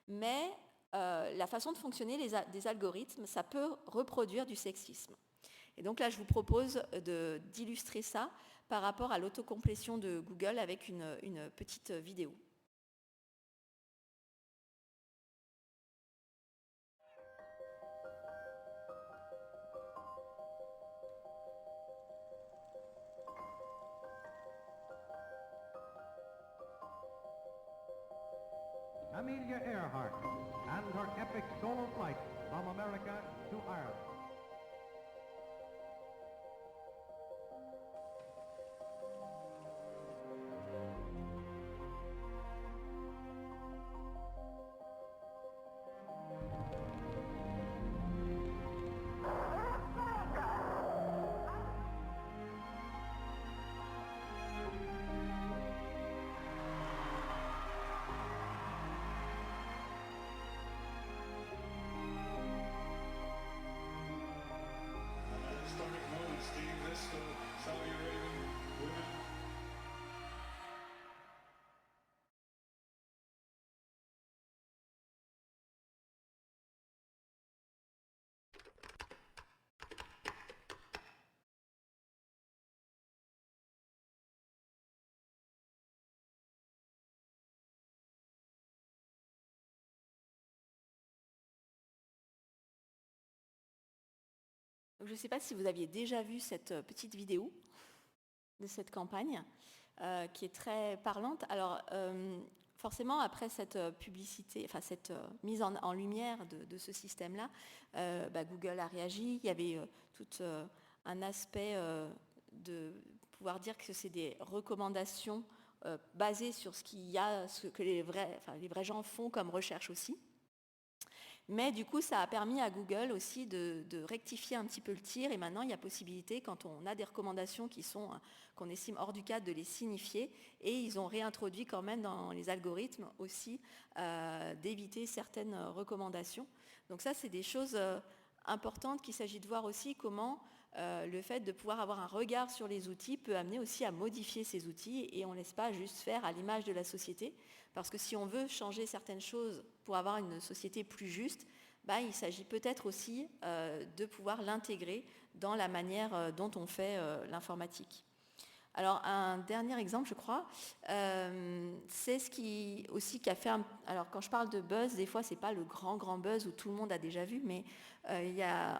mais la façon de fonctionner des algorithmes, ça peut reproduire du sexisme. Et donc là, je vous propose d'illustrer ça par rapport à l'autocomplétion de Google avec une petite vidéo. Amelia Earhart and her epic solo flight from America to Ireland. Donc, je ne sais pas si vous aviez déjà vu cette petite vidéo de cette campagne qui est très parlante. Alors, forcément, après cette publicité, enfin cette mise en lumière de ce système-là, Google a réagi. Il y avait tout un aspect de pouvoir dire que c'est des recommandations basées sur ce que les vrais gens font comme recherche aussi. Mais du coup, ça a permis à Google aussi de rectifier un petit peu le tir. Et maintenant, il y a possibilité, quand on a des recommandations qu'on estime hors du cadre, de les signifier. Et ils ont réintroduit quand même dans les algorithmes aussi d'éviter certaines recommandations. Donc ça, c'est des choses importantes qu'il s'agit de voir aussi comment le fait de pouvoir avoir un regard sur les outils peut amener aussi à modifier ces outils. Et on ne laisse pas juste faire à l'image de la société. Parce que si on veut changer certaines choses pour avoir une société plus juste, il s'agit peut-être aussi de pouvoir l'intégrer dans la manière dont on fait l'informatique. Alors un dernier exemple, je crois, c'est ce qui a fait... Alors quand je parle de buzz, des fois, ce n'est pas le grand buzz où tout le monde a déjà vu, mais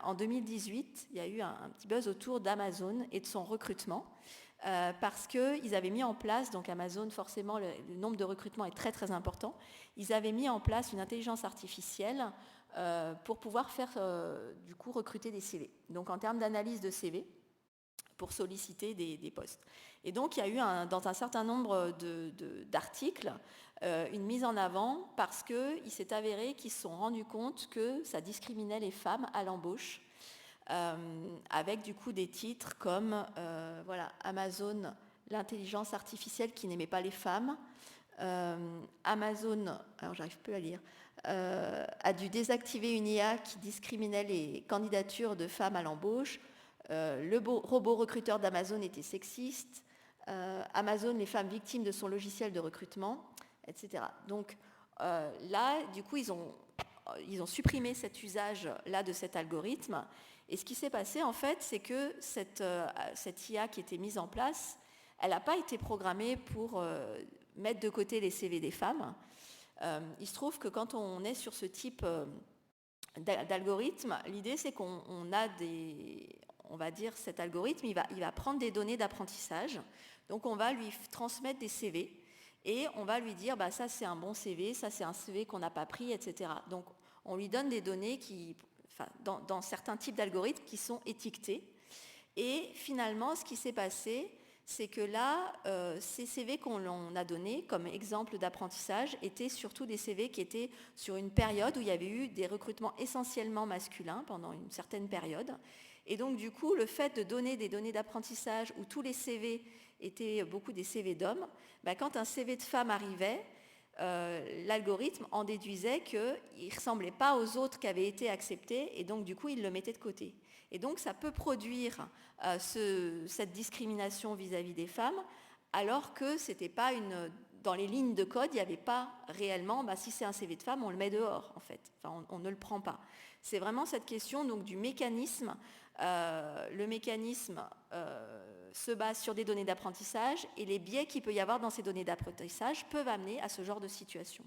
en 2018, il y a eu un petit buzz autour d'Amazon et de son recrutement. parce qu'ils avaient mis en place, donc Amazon, forcément, le nombre de recrutements est très très important, ils avaient mis en place une intelligence artificielle pour pouvoir faire, du coup, recruter des CV. Donc en termes d'analyse de CV, pour solliciter des postes. Et donc il y a eu dans un certain nombre d'articles une mise en avant parce qu'il s'est avéré qu'ils se sont rendus compte que ça discriminait les femmes à l'embauche, avec du coup des titres comme voilà, Amazon, l'intelligence artificielle qui n'aimait pas les femmes, Amazon, alors j'arrive plus à lire, a dû désactiver une IA qui discriminait les candidatures de femmes à l'embauche, le robot recruteur d'Amazon était sexiste, Amazon, les femmes victimes de son logiciel de recrutement, etc. Donc là, du coup, ils ont supprimé cet usage-là de cet algorithme. Et ce qui s'est passé, en fait, c'est que cette IA qui était mise en place, elle n'a pas été programmée pour mettre de côté les CV des femmes. Il se trouve que quand on est sur ce type d'algorithme, l'idée, c'est qu'on a on va dire, cet algorithme, il va prendre des données d'apprentissage. Donc, on va lui transmettre des CV et on va lui dire, bah, ça, c'est un bon CV, ça, c'est un CV qu'on n'a pas pris, etc. Donc, on lui donne des données dans certains types d'algorithmes qui sont étiquetés. Et finalement, ce qui s'est passé, c'est que là, ces CV qu'on a donnés comme exemple d'apprentissage étaient surtout des CV qui étaient sur une période où il y avait eu des recrutements essentiellement masculins pendant une certaine période. Et donc, du coup, le fait de donner des données d'apprentissage où tous les CV étaient beaucoup des CV d'hommes, bah, quand un CV de femme arrivait, l'algorithme en déduisait qu'il ne ressemblait pas aux autres qui avaient été acceptés et donc, du coup, il le mettait de côté. Et donc, ça peut produire cette discrimination vis-à-vis des femmes, alors que c'était pas dans les lignes de code, il n'y avait pas réellement, bah, si c'est un CV de femme, on le met dehors, en fait. Enfin, on ne le prend pas. C'est vraiment cette question donc, du mécanisme. Le mécanisme se base sur des données d'apprentissage et les biais qu'il peut y avoir dans ces données d'apprentissage peuvent amener à ce genre de situation.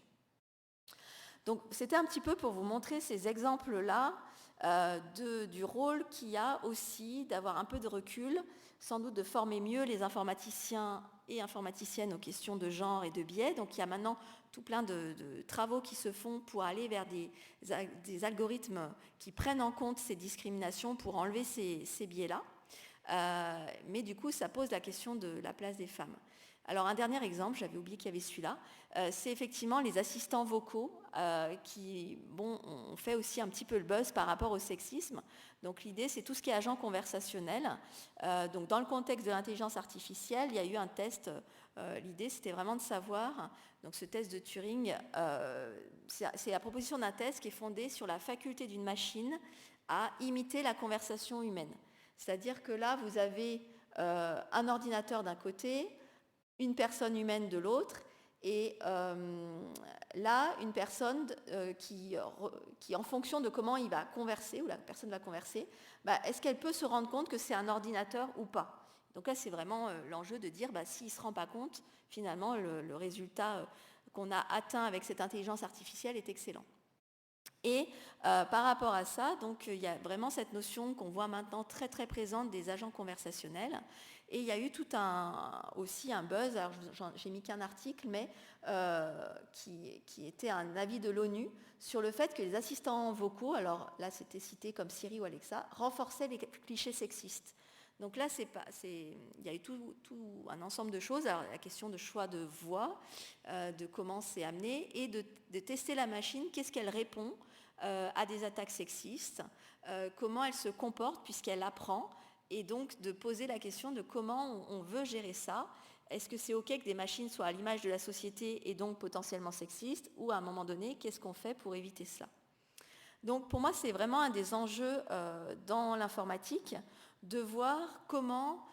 Donc, c'était un petit peu pour vous montrer ces exemples-là du rôle qu'il y a aussi d'avoir un peu de recul, sans doute de former mieux les informaticiens et informaticiennes aux questions de genre et de biais. Donc il y a maintenant tout plein de travaux qui se font pour aller vers des algorithmes qui prennent en compte ces discriminations pour enlever ces biais-là. Mais du coup, ça pose la question de la place des femmes. Alors un dernier exemple, j'avais oublié qu'il y avait celui-là, c'est effectivement les assistants vocaux qui ont fait aussi un petit peu le buzz par rapport au sexisme. Donc l'idée, c'est tout ce qui est agent conversationnel. Donc dans le contexte de l'intelligence artificielle, il y a eu un test. L'idée, c'était vraiment de savoir, donc ce test de Turing, c'est la proposition d'un test qui est fondé sur la faculté d'une machine à imiter la conversation humaine. C'est-à-dire que là, vous avez un ordinateur d'un côté, une personne humaine de l'autre, et là, une personne qui, en fonction de comment il va converser, ou la personne va converser, bah, est-ce qu'elle peut se rendre compte que c'est un ordinateur ou pas? Donc là, c'est vraiment l'enjeu de dire, bah, s'il ne se rend pas compte, finalement, le résultat qu'on a atteint avec cette intelligence artificielle est excellent. Et par rapport à ça, donc il y a vraiment cette notion qu'on voit maintenant très très présente des agents conversationnels. Et il y a eu aussi un buzz, alors j'ai mis qu'un article, mais qui était un avis de l'ONU sur le fait que les assistants vocaux, alors là c'était cité comme Siri ou Alexa, renforçaient les clichés sexistes. Donc là, il y a eu tout un ensemble de choses, alors la question de choix de voix, de comment c'est amené, et de tester la machine, qu'est-ce qu'elle répond à des attaques sexistes, comment elle se comporte puisqu'elle apprend, et donc de poser la question de comment on veut gérer ça. Est-ce que c'est OK que des machines soient à l'image de la société et donc potentiellement sexistes, ou à un moment donné, qu'est-ce qu'on fait pour éviter cela? Donc pour moi, c'est vraiment un des enjeux dans l'informatique, de voir comment,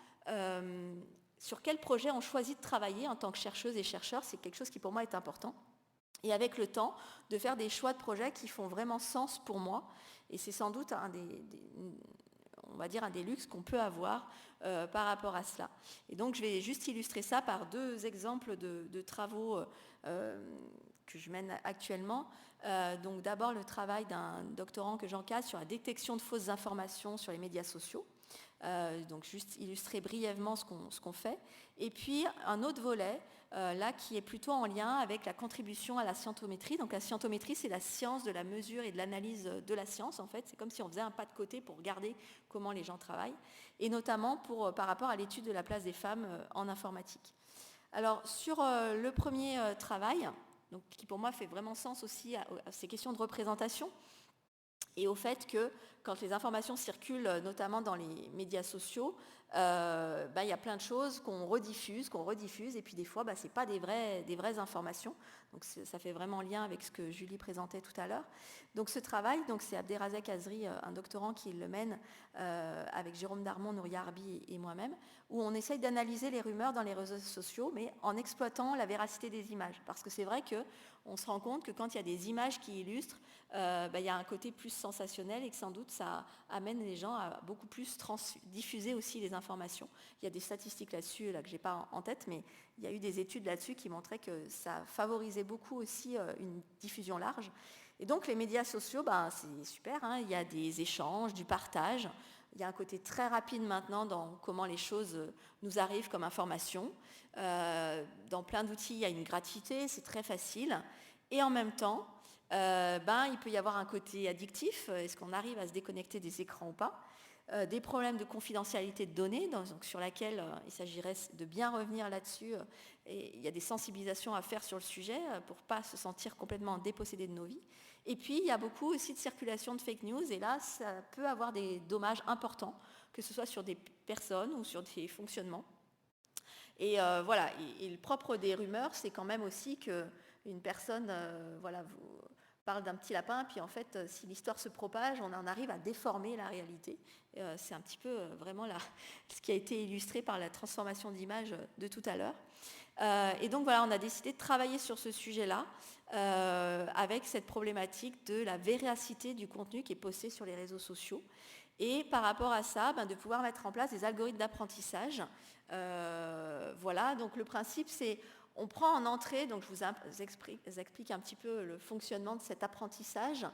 sur quel projet on choisit de travailler en tant que chercheuse et chercheur. C'est quelque chose qui pour moi est important. Et avec le temps, de faire des choix de projets qui font vraiment sens pour moi. Et c'est sans doute un des luxes qu'on peut avoir par rapport à cela. Et donc je vais juste illustrer ça par deux exemples de travaux je mène actuellement. Donc d'abord le travail d'un doctorant que j'encadre sur la détection de fausses informations sur les médias sociaux. Donc juste illustrer brièvement ce qu'on fait. Et puis un autre volet, là qui est plutôt en lien avec la contribution à la scientométrie. Donc la scientométrie, c'est la science de la mesure et de l'analyse de la science en fait. C'est comme si on faisait un pas de côté pour regarder comment les gens travaillent, et notamment par rapport à l'étude de la place des femmes en informatique. Alors sur le premier travail, donc, qui pour moi fait vraiment sens aussi à ces questions de représentation, et au fait que quand les informations circulent, notamment dans les médias sociaux, y a plein de choses qu'on rediffuse, et puis des fois, ce n'est pas des vraies informations. Donc ça fait vraiment lien avec ce que Julie présentait tout à l'heure. Donc ce travail, c'est Abderrazak Azri, un doctorant qui le mène avec Jérôme Darmon, Nouria Arbi et moi-même, où on essaye d'analyser les rumeurs dans les réseaux sociaux, mais en exploitant la véracité des images. Parce que c'est vrai qu'on se rend compte que quand il y a des images qui illustrent, il y a un côté plus sensationnel, et que sans doute ça amène les gens à beaucoup plus diffuser aussi les informations. Il y a des statistiques là-dessus que je n'ai pas en tête, mais il y a eu des études là-dessus qui montraient que ça favorisait beaucoup aussi une diffusion large. Et donc les médias sociaux, c'est super, hein, il y a des échanges, du partage. Il y a un côté très rapide maintenant dans comment les choses nous arrivent comme information. Dans plein d'outils, il y a une gratuité, c'est très facile. Et en même temps, il peut y avoir un côté addictif. Est-ce qu'on arrive à se déconnecter des écrans ou pas ? Des problèmes de confidentialité de données, sur laquelle il s'agirait de bien revenir là-dessus. Et il y a des sensibilisations à faire sur le sujet pour ne pas se sentir complètement dépossédé de nos vies. Et puis, il y a beaucoup aussi de circulation de fake news, et là, ça peut avoir des dommages importants, que ce soit sur des personnes ou sur des fonctionnements. Et voilà, et le propre des rumeurs, c'est quand même aussi qu'une personne vous parle d'un petit lapin, puis en fait, si l'histoire se propage, on en arrive à déformer la réalité. C'est un petit peu vraiment ce qui a été illustré par la transformation d'image de tout à l'heure. Et donc voilà, on a décidé de travailler sur ce sujet-là, avec cette problématique de la véracité du contenu qui est posté sur les réseaux sociaux. Et par rapport à ça, de pouvoir mettre en place des algorithmes d'apprentissage. Voilà, donc le principe, c'est on prend en entrée, donc je vous explique un petit peu le fonctionnement de cet apprentissage.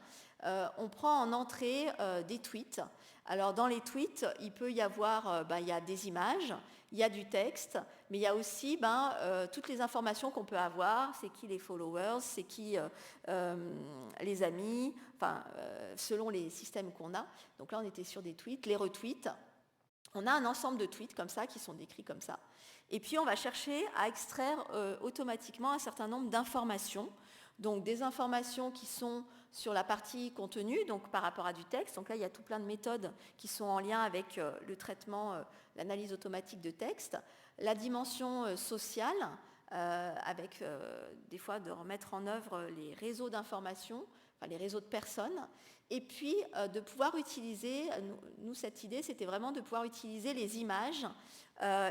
On prend en entrée des tweets. Alors dans les tweets, il peut y avoir, il y a des images, il y a du texte, mais il y a aussi toutes les informations qu'on peut avoir, c'est qui les followers, c'est qui les amis, selon les systèmes qu'on a. Donc là, on était sur des tweets, les retweets. On a un ensemble de tweets comme ça, qui sont décrits comme ça. Et puis, on va chercher à extraire automatiquement un certain nombre d'informations. Donc, des informations qui sont sur la partie contenu, donc par rapport à du texte. Donc là, il y a tout plein de méthodes qui sont en lien avec le traitement, l'analyse automatique de texte. La dimension sociale, avec des fois de remettre en œuvre les réseaux d'information, les réseaux de personnes, et puis de pouvoir utiliser, nous cette idée c'était vraiment de pouvoir utiliser les images,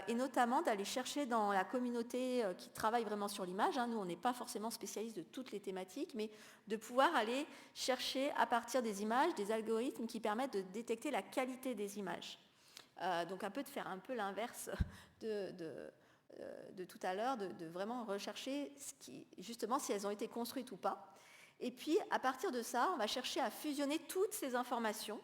et notamment d'aller chercher dans la communauté qui travaille vraiment sur l'image, nous on n'est pas forcément spécialiste de toutes les thématiques, mais de pouvoir aller chercher à partir des images des algorithmes qui permettent de détecter la qualité des images. Donc un peu de faire un peu l'inverse de tout à l'heure, de vraiment rechercher justement si elles ont été construites ou pas. Et puis, à partir de ça, on va chercher à fusionner toutes ces informations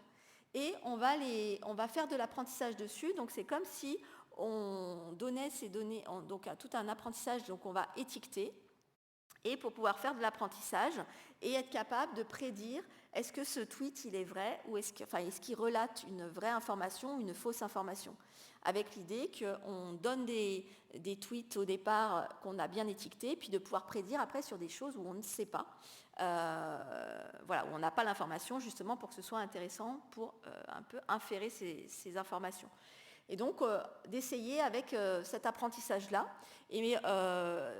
et on va faire de l'apprentissage dessus. Donc, c'est comme si on donnait ces données donc à tout un apprentissage, donc on va étiqueter. Et pour pouvoir faire de l'apprentissage et être capable de prédire est-ce que ce tweet il est vrai ou est-ce qu'il relate une vraie information ou une fausse information, avec l'idée qu'on donne des tweets au départ qu'on a bien étiquetés, puis de pouvoir prédire après sur des choses où on ne sait pas, où on n'a pas l'information, justement pour que ce soit intéressant pour un peu inférer ces informations. Et donc, d'essayer avec cet apprentissage-là. Et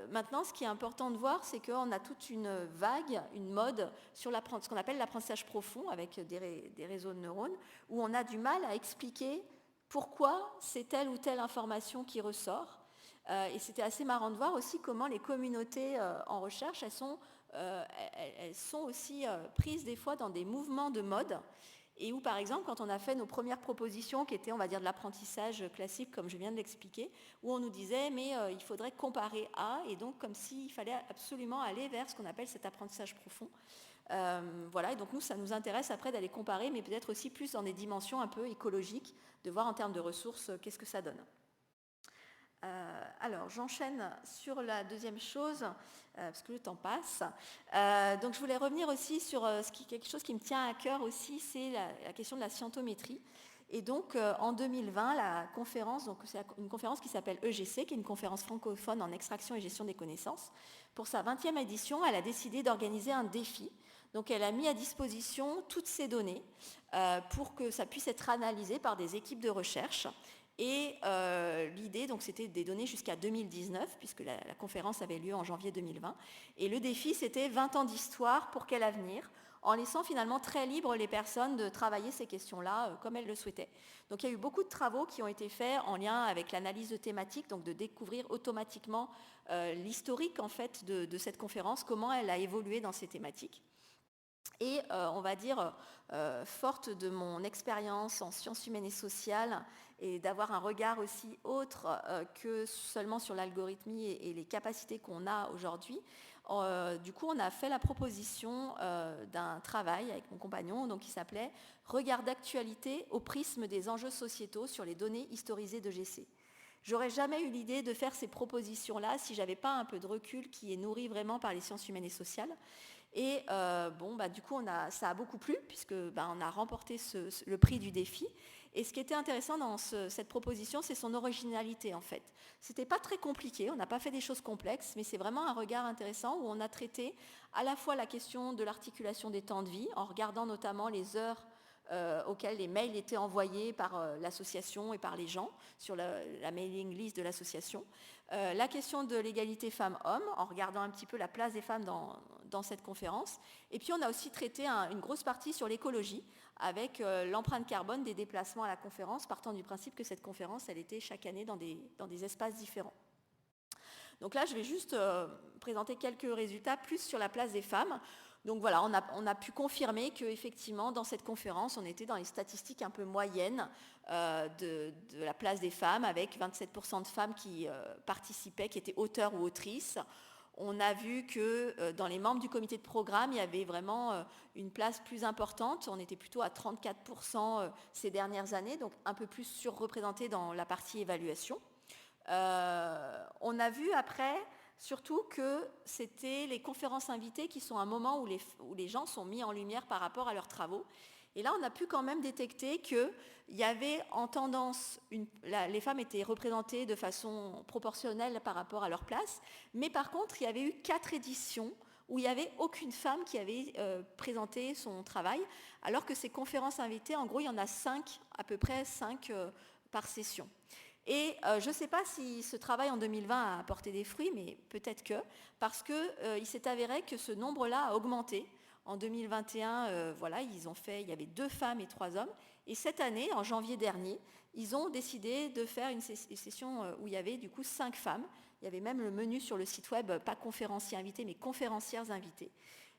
maintenant, ce qui est important de voir, c'est qu'on a toute une vague, une mode sur ce qu'on appelle l'apprentissage profond, avec des réseaux de neurones, où on a du mal à expliquer pourquoi c'est telle ou telle information qui ressort. Et c'était assez marrant de voir aussi comment les communautés en recherche, elles sont aussi prises des fois dans des mouvements de mode. et où, par exemple, quand on a fait nos premières propositions, qui étaient, on va dire, de l'apprentissage classique, comme je viens de l'expliquer, où on nous disait, mais il faudrait comparer à, et donc comme s'il fallait absolument aller vers ce qu'on appelle cet apprentissage profond. Voilà, et donc nous, ça nous intéresse après d'aller comparer, mais peut-être aussi plus dans des dimensions un peu écologiques, de voir en termes de ressources, qu'est-ce que ça donne. Alors, j'enchaîne sur la deuxième chose, parce que le temps passe. Donc, je voulais revenir aussi sur quelque chose qui me tient à cœur aussi, c'est la question de la scientométrie. Et donc, en 2020, la conférence, donc c'est une conférence qui s'appelle EGC, qui est une conférence francophone en extraction et gestion des connaissances. Pour sa 20e édition, elle a décidé d'organiser un défi. Donc, elle a mis à disposition toutes ces données pour que ça puisse être analysé par des équipes de recherche. Et l'idée, donc, c'était des données jusqu'à 2019, puisque la conférence avait lieu en janvier 2020. Et le défi, c'était 20 ans d'histoire pour quel avenir, en laissant finalement très libre les personnes de travailler ces questions-là comme elles le souhaitaient. Donc il y a eu beaucoup de travaux qui ont été faits en lien avec l'analyse de thématiques, donc de découvrir automatiquement l'historique en fait de cette conférence, comment elle a évolué dans ces thématiques. Et on va dire, forte de mon expérience en sciences humaines et sociales et d'avoir un regard aussi autre que seulement sur l'algorithmie et les capacités qu'on a aujourd'hui, du coup on a fait la proposition d'un travail avec mon compagnon donc, qui s'appelait « Regard d'actualité au prisme des enjeux sociétaux sur les données historisées d'EGC ». J'aurais jamais eu l'idée de faire ces propositions-là si j'avais pas un peu de recul qui est nourri vraiment par les sciences humaines et sociales. Et du coup, ça a beaucoup plu, puisque on a remporté le prix du défi. Et ce qui était intéressant dans cette proposition, c'est son originalité, en fait. C'était pas très compliqué, on n'a pas fait des choses complexes, mais c'est vraiment un regard intéressant où on a traité à la fois la question de l'articulation des temps de vie, en regardant notamment les heures auxquelles les mails étaient envoyés par l'association et par les gens sur la mailing list de l'association. La question de l'égalité femmes-hommes, en regardant un petit peu la place des femmes dans cette conférence. Et puis on a aussi traité une grosse partie sur l'écologie, avec l'empreinte carbone des déplacements à la conférence, partant du principe que cette conférence, elle était chaque année dans des espaces différents. Donc là, je vais juste présenter quelques résultats plus sur la place des femmes. Donc voilà, on a pu confirmer qu'effectivement, dans cette conférence, on était dans les statistiques un peu moyennes de la place des femmes, avec 27% de femmes qui participaient, qui étaient auteurs ou autrices. On a vu que dans les membres du comité de programme, il y avait vraiment une place plus importante. On était plutôt à 34% ces dernières années, donc un peu plus surreprésenté dans la partie évaluation. On a vu après surtout que c'était les conférences invitées qui sont un moment où les gens sont mis en lumière par rapport à leurs travaux. Et là, on a pu quand même détecter qu'il y avait en tendance, les femmes étaient représentées de façon proportionnelle par rapport à leur place, mais par contre, il y avait eu 4 éditions où il n'y avait aucune femme qui avait présenté son travail, alors que ces conférences invitées, en gros, il y en a 5, à peu près 5 par session. Et je ne sais pas si ce travail en 2020 a apporté des fruits, mais peut-être que, parce qu'il s'est avéré que ce nombre-là a augmenté. En 2021, il y avait 2 femmes et 3 hommes. Et cette année, en janvier dernier, ils ont décidé de faire une session où il y avait du coup 5 femmes. Il y avait même le menu sur le site web, pas conférenciers invités, mais conférencières invitées.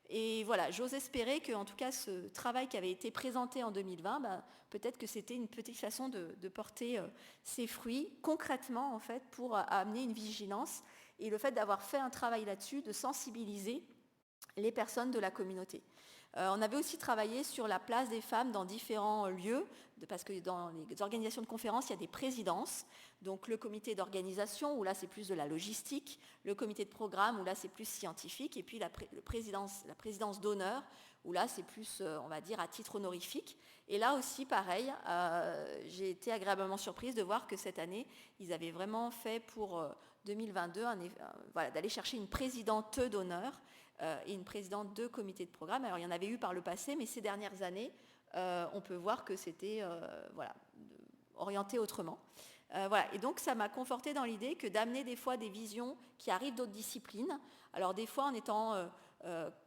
Et voilà, j'ose espérer que, en tout cas, ce travail qui avait été présenté en 2020, peut-être que c'était une petite façon de porter ses fruits concrètement, en fait, pour amener une vigilance. Et le fait d'avoir fait un travail là-dessus, de sensibiliser les personnes de la communauté. On avait aussi travaillé sur la place des femmes dans différents lieux, parce que dans les organisations de conférences, il y a des présidences. Donc le comité d'organisation, où là c'est plus de la logistique, le comité de programme, où là c'est plus scientifique, et puis la présidence d'honneur, où là c'est plus, on va dire, à titre honorifique. Et là aussi, pareil, j'ai été agréablement surprise de voir que cette année, ils avaient vraiment fait pour 2022 d'aller chercher une présidente d'honneur et une présidente de comité de programme. Alors il y en avait eu par le passé, mais ces dernières années, on peut voir que c'était orienté autrement. Et donc ça m'a confortée dans l'idée que d'amener des fois des visions qui arrivent d'autres disciplines. Alors des fois,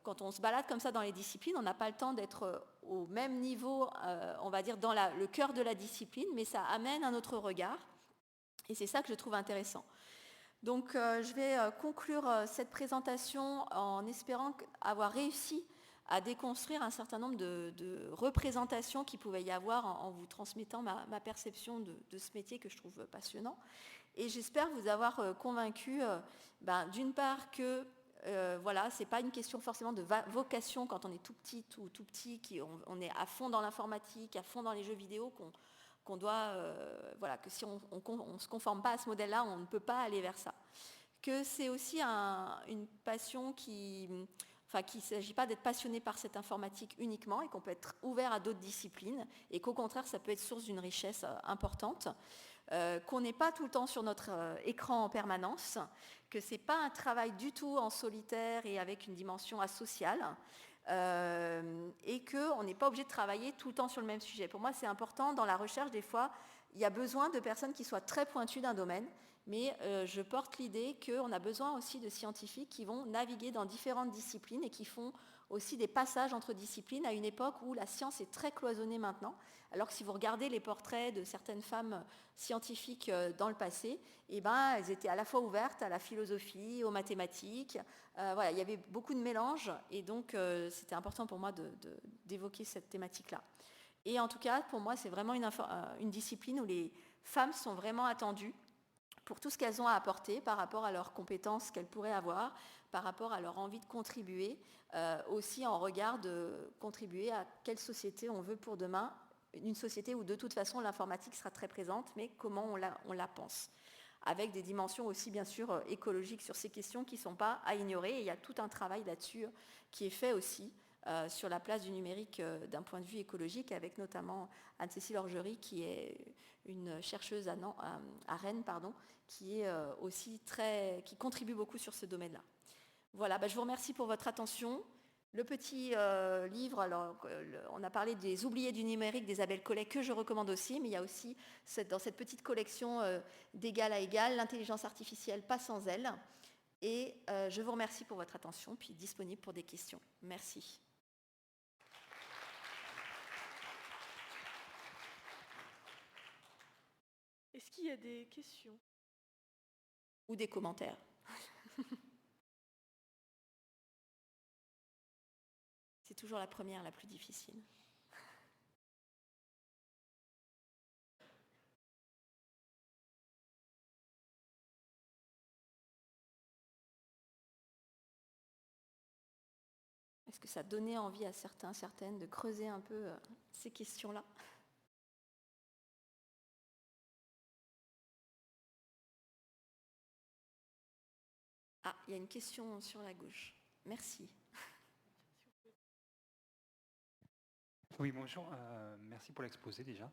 quand on se balade comme ça dans les disciplines, on n'a pas le temps d'être au même niveau, on va dire, dans le cœur de la discipline, mais ça amène un autre regard. Et c'est ça que je trouve intéressant. Donc je vais conclure cette présentation en espérant avoir réussi à déconstruire un certain nombre de représentations qu'il pouvait y avoir en vous transmettant ma perception de ce métier que je trouve passionnant. Et j'espère vous avoir convaincu, d'une part que voilà, c'est pas une question forcément de vocation quand on est tout petit, on est à fond dans l'informatique, à fond dans les jeux vidéo, qu'on doit, voilà, que si on ne se conforme pas à ce modèle-là, on ne peut pas aller vers ça. Que c'est aussi une passion qu'il ne s'agit pas d'être passionné par cette informatique uniquement et qu'on peut être ouvert à d'autres disciplines et qu'au contraire, ça peut être source d'une richesse importante. Qu'on n'est pas tout le temps sur notre écran en permanence, que ce n'est pas un travail du tout en solitaire et avec une dimension asociale, et qu'on n'est pas obligé de travailler tout le temps sur le même sujet. Pour moi, c'est important dans la recherche, des fois, il y a besoin de personnes qui soient très pointues d'un domaine, mais je porte l'idée qu'on a besoin aussi de scientifiques qui vont naviguer dans différentes disciplines et qui font aussi des passages entre disciplines à une époque où la science est très cloisonnée maintenant, alors que si vous regardez les portraits de certaines femmes scientifiques dans le passé, elles étaient à la fois ouvertes à la philosophie, aux mathématiques, voilà, il y avait beaucoup de mélanges et donc c'était important pour moi d'évoquer cette thématique-là. Et en tout cas, pour moi, c'est vraiment une discipline où les femmes sont vraiment attendues pour tout ce qu'elles ont à apporter par rapport à leurs compétences qu'elles pourraient avoir, par rapport à leur envie de contribuer, aussi en regard de contribuer à quelle société on veut pour demain, une société où de toute façon l'informatique sera très présente, mais comment on la pense, avec des dimensions aussi bien sûr écologiques sur ces questions qui ne sont pas à ignorer, et il y a tout un travail là-dessus qui est fait aussi sur la place du numérique d'un point de vue écologique, avec notamment Anne-Cécile Orgery, qui est une chercheuse à Rennes, qui est aussi qui contribue beaucoup sur ce domaine-là. Voilà, je vous remercie pour votre attention. Le petit livre, alors on a parlé des oubliés du numérique d'Isabelle Collet, que je recommande aussi, mais il y a aussi dans cette petite collection d'égal à égal, l'intelligence artificielle pas sans elle. Et je vous remercie pour votre attention, puis disponible pour des questions. Merci. Est-ce qu'il y a des questions? Ou des commentaires. C'est toujours la première, la plus difficile. Est-ce que ça donnait envie à certaines de creuser un peu ces questions-là ? Ah, il y a une question sur la gauche. Merci. Oui, bonjour. Merci pour l'exposé déjà.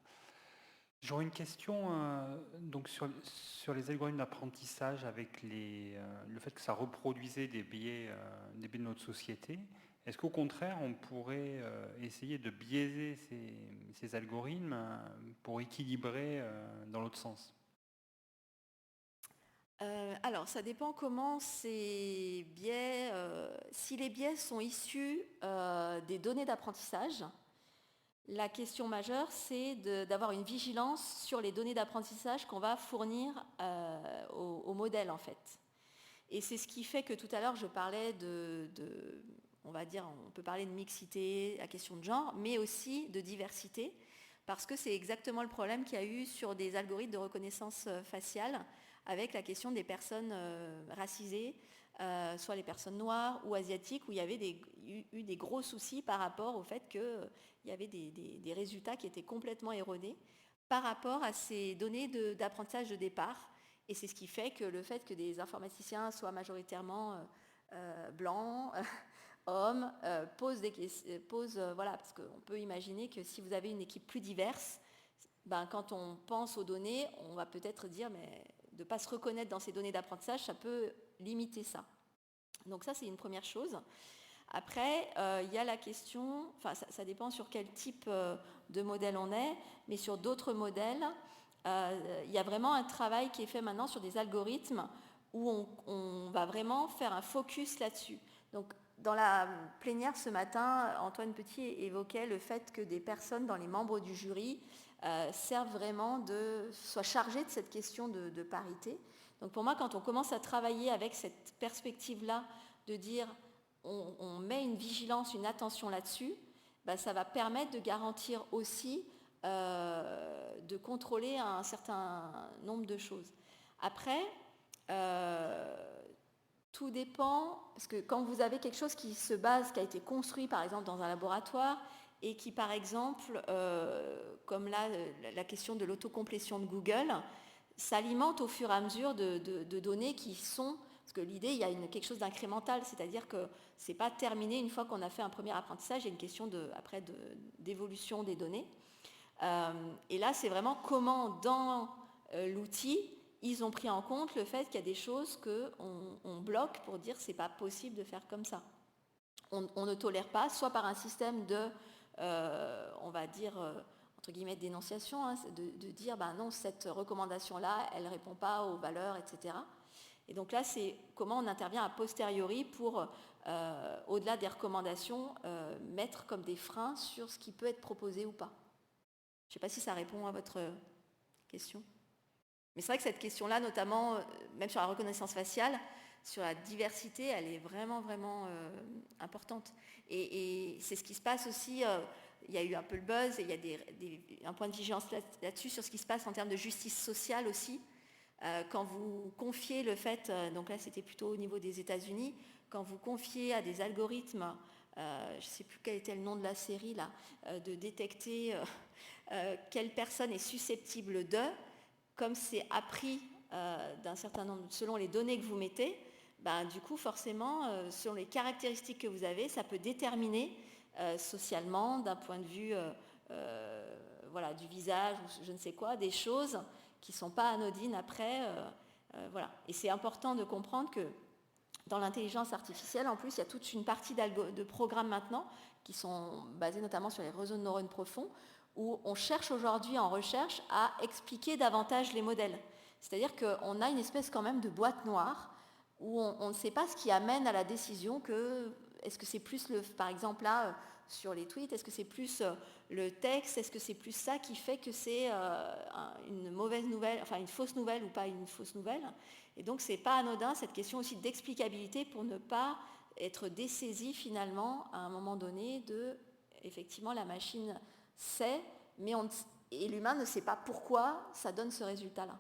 J'aurais une question donc sur les algorithmes d'apprentissage avec le fait que ça reproduisait des biais de notre société. Est-ce qu'au contraire, on pourrait essayer de biaiser ces algorithmes pour équilibrer dans l'autre sens ? Alors, ça dépend comment ces biais, si les biais sont issus des données d'apprentissage. La question majeure, c'est d'avoir une vigilance sur les données d'apprentissage qu'on va fournir au modèle, en fait. Et c'est ce qui fait que tout à l'heure, je parlais on va dire, on peut parler de mixité, la question de genre, mais aussi de diversité, parce que c'est exactement le problème qu'il y a eu sur des algorithmes de reconnaissance faciale, avec la question des personnes racisées, soit les personnes noires ou asiatiques, où il y avait eu des gros soucis par rapport au fait qu'il y avait des résultats qui étaient complètement erronés par rapport à ces données d'apprentissage de départ. Et c'est ce qui fait que le fait que des informaticiens soient majoritairement blancs, hommes, posent voilà, parce qu'on peut imaginer que si vous avez une équipe plus diverse, quand on pense aux données, on va peut-être dire, mais de ne pas se reconnaître dans ces données d'apprentissage, ça peut limiter ça. Donc ça, c'est une première chose. Après, il y a la question, ça dépend sur quel type de modèle on est, mais sur d'autres modèles, il y a vraiment un travail qui est fait maintenant sur des algorithmes où on va vraiment faire un focus là-dessus. Donc, dans la plénière ce matin, Antoine Petit évoquait le fait que des personnes dans les membres du jury servent vraiment soient chargées de cette question de parité. Donc pour moi, quand on commence à travailler avec cette perspective-là, de dire on met une vigilance, une attention là-dessus, ça va permettre de garantir aussi de contrôler un certain nombre de choses. Après, tout dépend, parce que quand vous avez quelque chose qui se base, qui a été construit par exemple dans un laboratoire, et qui par exemple, comme là, la question de l'autocomplétion de Google, s'alimente au fur et à mesure de données qui sont... Parce que l'idée, il y a quelque chose d'incrémental, c'est-à-dire que ce n'est pas terminé une fois qu'on a fait un premier apprentissage, il y a une question d'évolution des données. Et là, c'est vraiment comment, dans l'outil, ils ont pris en compte le fait qu'il y a des choses qu'on bloque pour dire que ce n'est pas possible de faire comme ça. On ne tolère pas, soit par un système de, on va dire, entre guillemets, dénonciation, hein, de dire, non, cette recommandation-là, elle ne répond pas aux valeurs, etc. Et donc là, c'est comment on intervient a posteriori pour, au-delà des recommandations, mettre comme des freins sur ce qui peut être proposé ou pas. Je ne sais pas si ça répond à votre question. Mais c'est vrai que cette question-là, notamment, même sur la reconnaissance faciale, sur la diversité, elle est vraiment, vraiment importante. Et c'est ce qui se passe aussi, il y a eu un peu le buzz, et il y a un point de vigilance là-dessus, sur ce qui se passe en termes de justice sociale aussi. Quand vous confiez le fait, donc là c'était plutôt au niveau des États-Unis, quand vous confiez à des algorithmes, je ne sais plus quel était le nom de la série là, de détecter quelle personne est susceptible de, comme c'est appris d'un certain nombre, selon les données que vous mettez, du coup forcément, selon les caractéristiques que vous avez, ça peut déterminer socialement, d'un point de vue voilà, du visage ou je ne sais quoi, des choses qui ne sont pas anodines après. Voilà. Et c'est important de comprendre que dans l'intelligence artificielle, en plus, il y a toute une partie de programmes maintenant qui sont basés notamment sur les réseaux de neurones profonds, où on cherche aujourd'hui en recherche à expliquer davantage les modèles. C'est-à-dire qu'on a une espèce quand même de boîte noire où on ne sait pas ce qui amène à la décision que, est-ce que c'est plus, par exemple là, sur les tweets, est-ce que c'est plus le texte, est-ce que c'est plus ça qui fait que c'est une mauvaise nouvelle, enfin une fausse nouvelle ou pas une fausse nouvelle. Et donc c'est pas anodin cette question aussi d'explicabilité pour ne pas être dessaisi finalement à un moment donné de, effectivement la machine sait, mais et l'humain ne sait pas pourquoi ça donne ce résultat-là.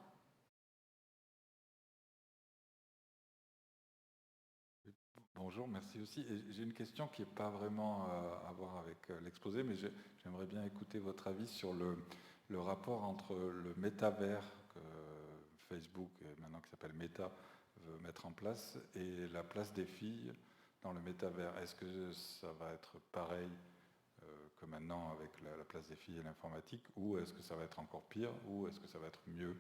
Bonjour, merci aussi. Et j'ai une question qui n'est pas vraiment à voir avec l'exposé, mais j'aimerais bien écouter votre avis sur le rapport entre le métavers que Facebook, maintenant qui s'appelle Meta, veut mettre en place, et la place des filles dans le métavers. Est-ce que ça va être pareil que maintenant avec la place des filles et l'informatique, ou est-ce que ça va être encore pire, ou est-ce que ça va être mieux?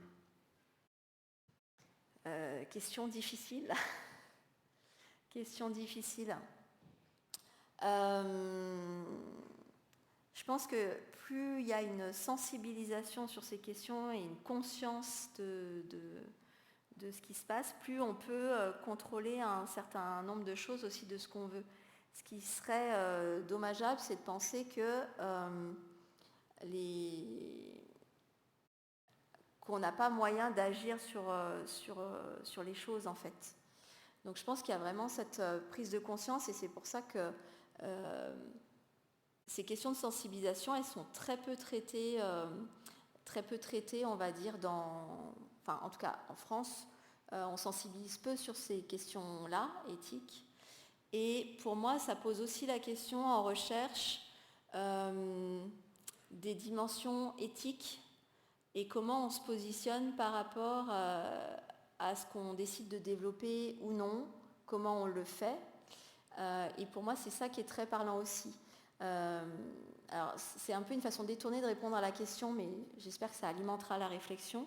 Question difficile. Question difficile. Je pense que plus il y a une sensibilisation sur ces questions et une conscience de ce qui se passe, plus on peut contrôler un certain nombre de choses aussi de ce qu'on veut. Ce qui serait dommageable, c'est de penser que qu'on n'a pas moyen d'agir sur les choses en fait. Donc je pense qu'il y a vraiment cette prise de conscience et c'est pour ça que ces questions de sensibilisation, elles sont très peu traitées, on va dire, enfin en tout cas en France, on sensibilise peu sur ces questions-là, éthiques. Et pour moi, ça pose aussi la question en recherche des dimensions éthiques et comment on se positionne par rapport à ce qu'on décide de développer ou non, comment on le fait. Et pour moi, c'est ça qui est très parlant aussi. Alors, c'est un peu une façon détournée de répondre à la question, mais j'espère que ça alimentera la réflexion.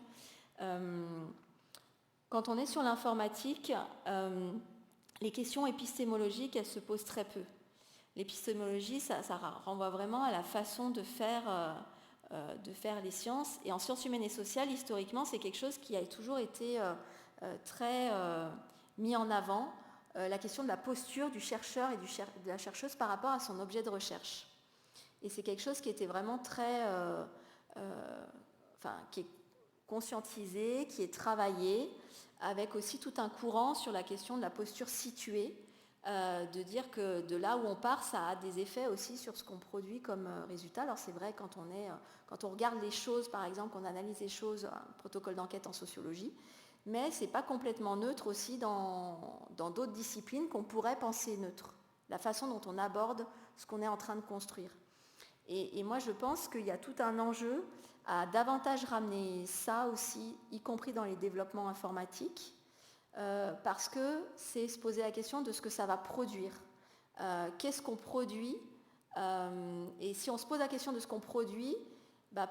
Quand on est sur l'informatique, les questions épistémologiques, elles se posent très peu. L'épistémologie, ça renvoie vraiment à la façon de faire les sciences. Et en sciences humaines et sociales, historiquement, c'est quelque chose qui a toujours été très mis en avant, la question de la posture du chercheur et de la chercheuse par rapport à son objet de recherche. Et c'est quelque chose qui était vraiment très... qui est conscientisé, qui est travaillé, avec aussi tout un courant sur la question de la posture située, de dire que de là où on part, ça a des effets aussi sur ce qu'on produit comme résultat. Alors c'est vrai quand on regarde les choses, par exemple, qu'on analyse les choses, un protocole d'enquête en sociologie, mais c'est pas complètement neutre aussi dans d'autres disciplines qu'on pourrait penser neutres. La façon dont on aborde ce qu'on est en train de construire. Et moi je pense qu'il y a tout un enjeu à davantage ramener ça aussi, y compris dans les développements informatiques, parce que c'est se poser la question de ce que ça va produire. Qu'est-ce qu'on produit et si on se pose la question de ce qu'on produit,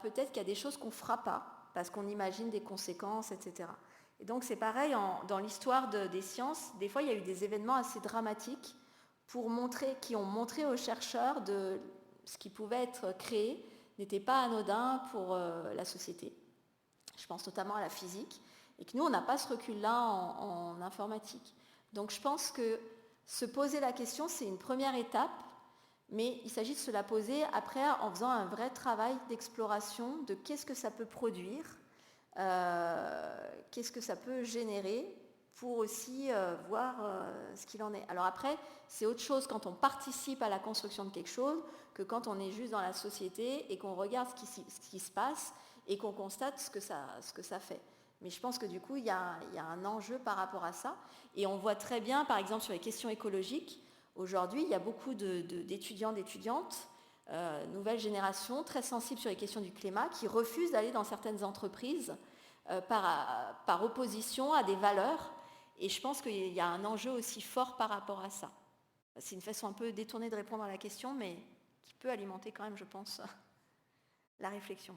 peut-être qu'il y a des choses qu'on ne fera pas, parce qu'on imagine des conséquences, etc. Et donc c'est pareil, dans l'histoire des sciences, des fois il y a eu des événements assez dramatiques qui ont montré aux chercheurs de ce qui pouvait être créé n'était pas anodin pour la société. Je pense notamment à la physique. Et que nous, on n'a pas ce recul-là en informatique. Donc je pense que se poser la question, c'est une première étape, mais il s'agit de se la poser après en faisant un vrai travail d'exploration de qu'est-ce que ça peut produire, qu'est-ce que ça peut générer, pour aussi voir ce qu'il en est. Alors après, c'est autre chose quand on participe à la construction de quelque chose que quand on est juste dans la société et qu'on regarde ce qui se passe et qu'on constate ce que ça fait. Mais je pense que du coup, il y a un enjeu par rapport à ça. Et on voit très bien, par exemple, sur les questions écologiques, aujourd'hui, il y a beaucoup d'étudiants, d'étudiantes, nouvelle génération, très sensibles sur les questions du climat, qui refusent d'aller dans certaines entreprises par opposition à des valeurs. Et je pense qu'il y a un enjeu aussi fort par rapport à ça. C'est une façon un peu détournée de répondre à la question, mais qui peut alimenter quand même, je pense, la réflexion.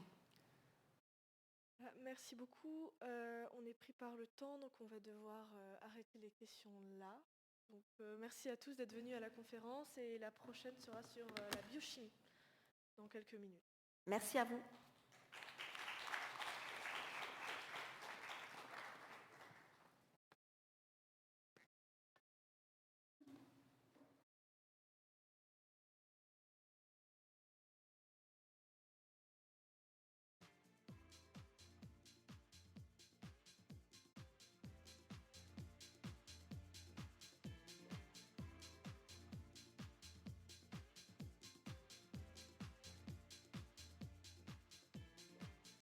Merci beaucoup. On est pris par le temps, donc on va devoir arrêter les questions là. Donc merci à tous d'être venus à la conférence et la prochaine sera sur la biochimie dans quelques minutes. Merci à vous.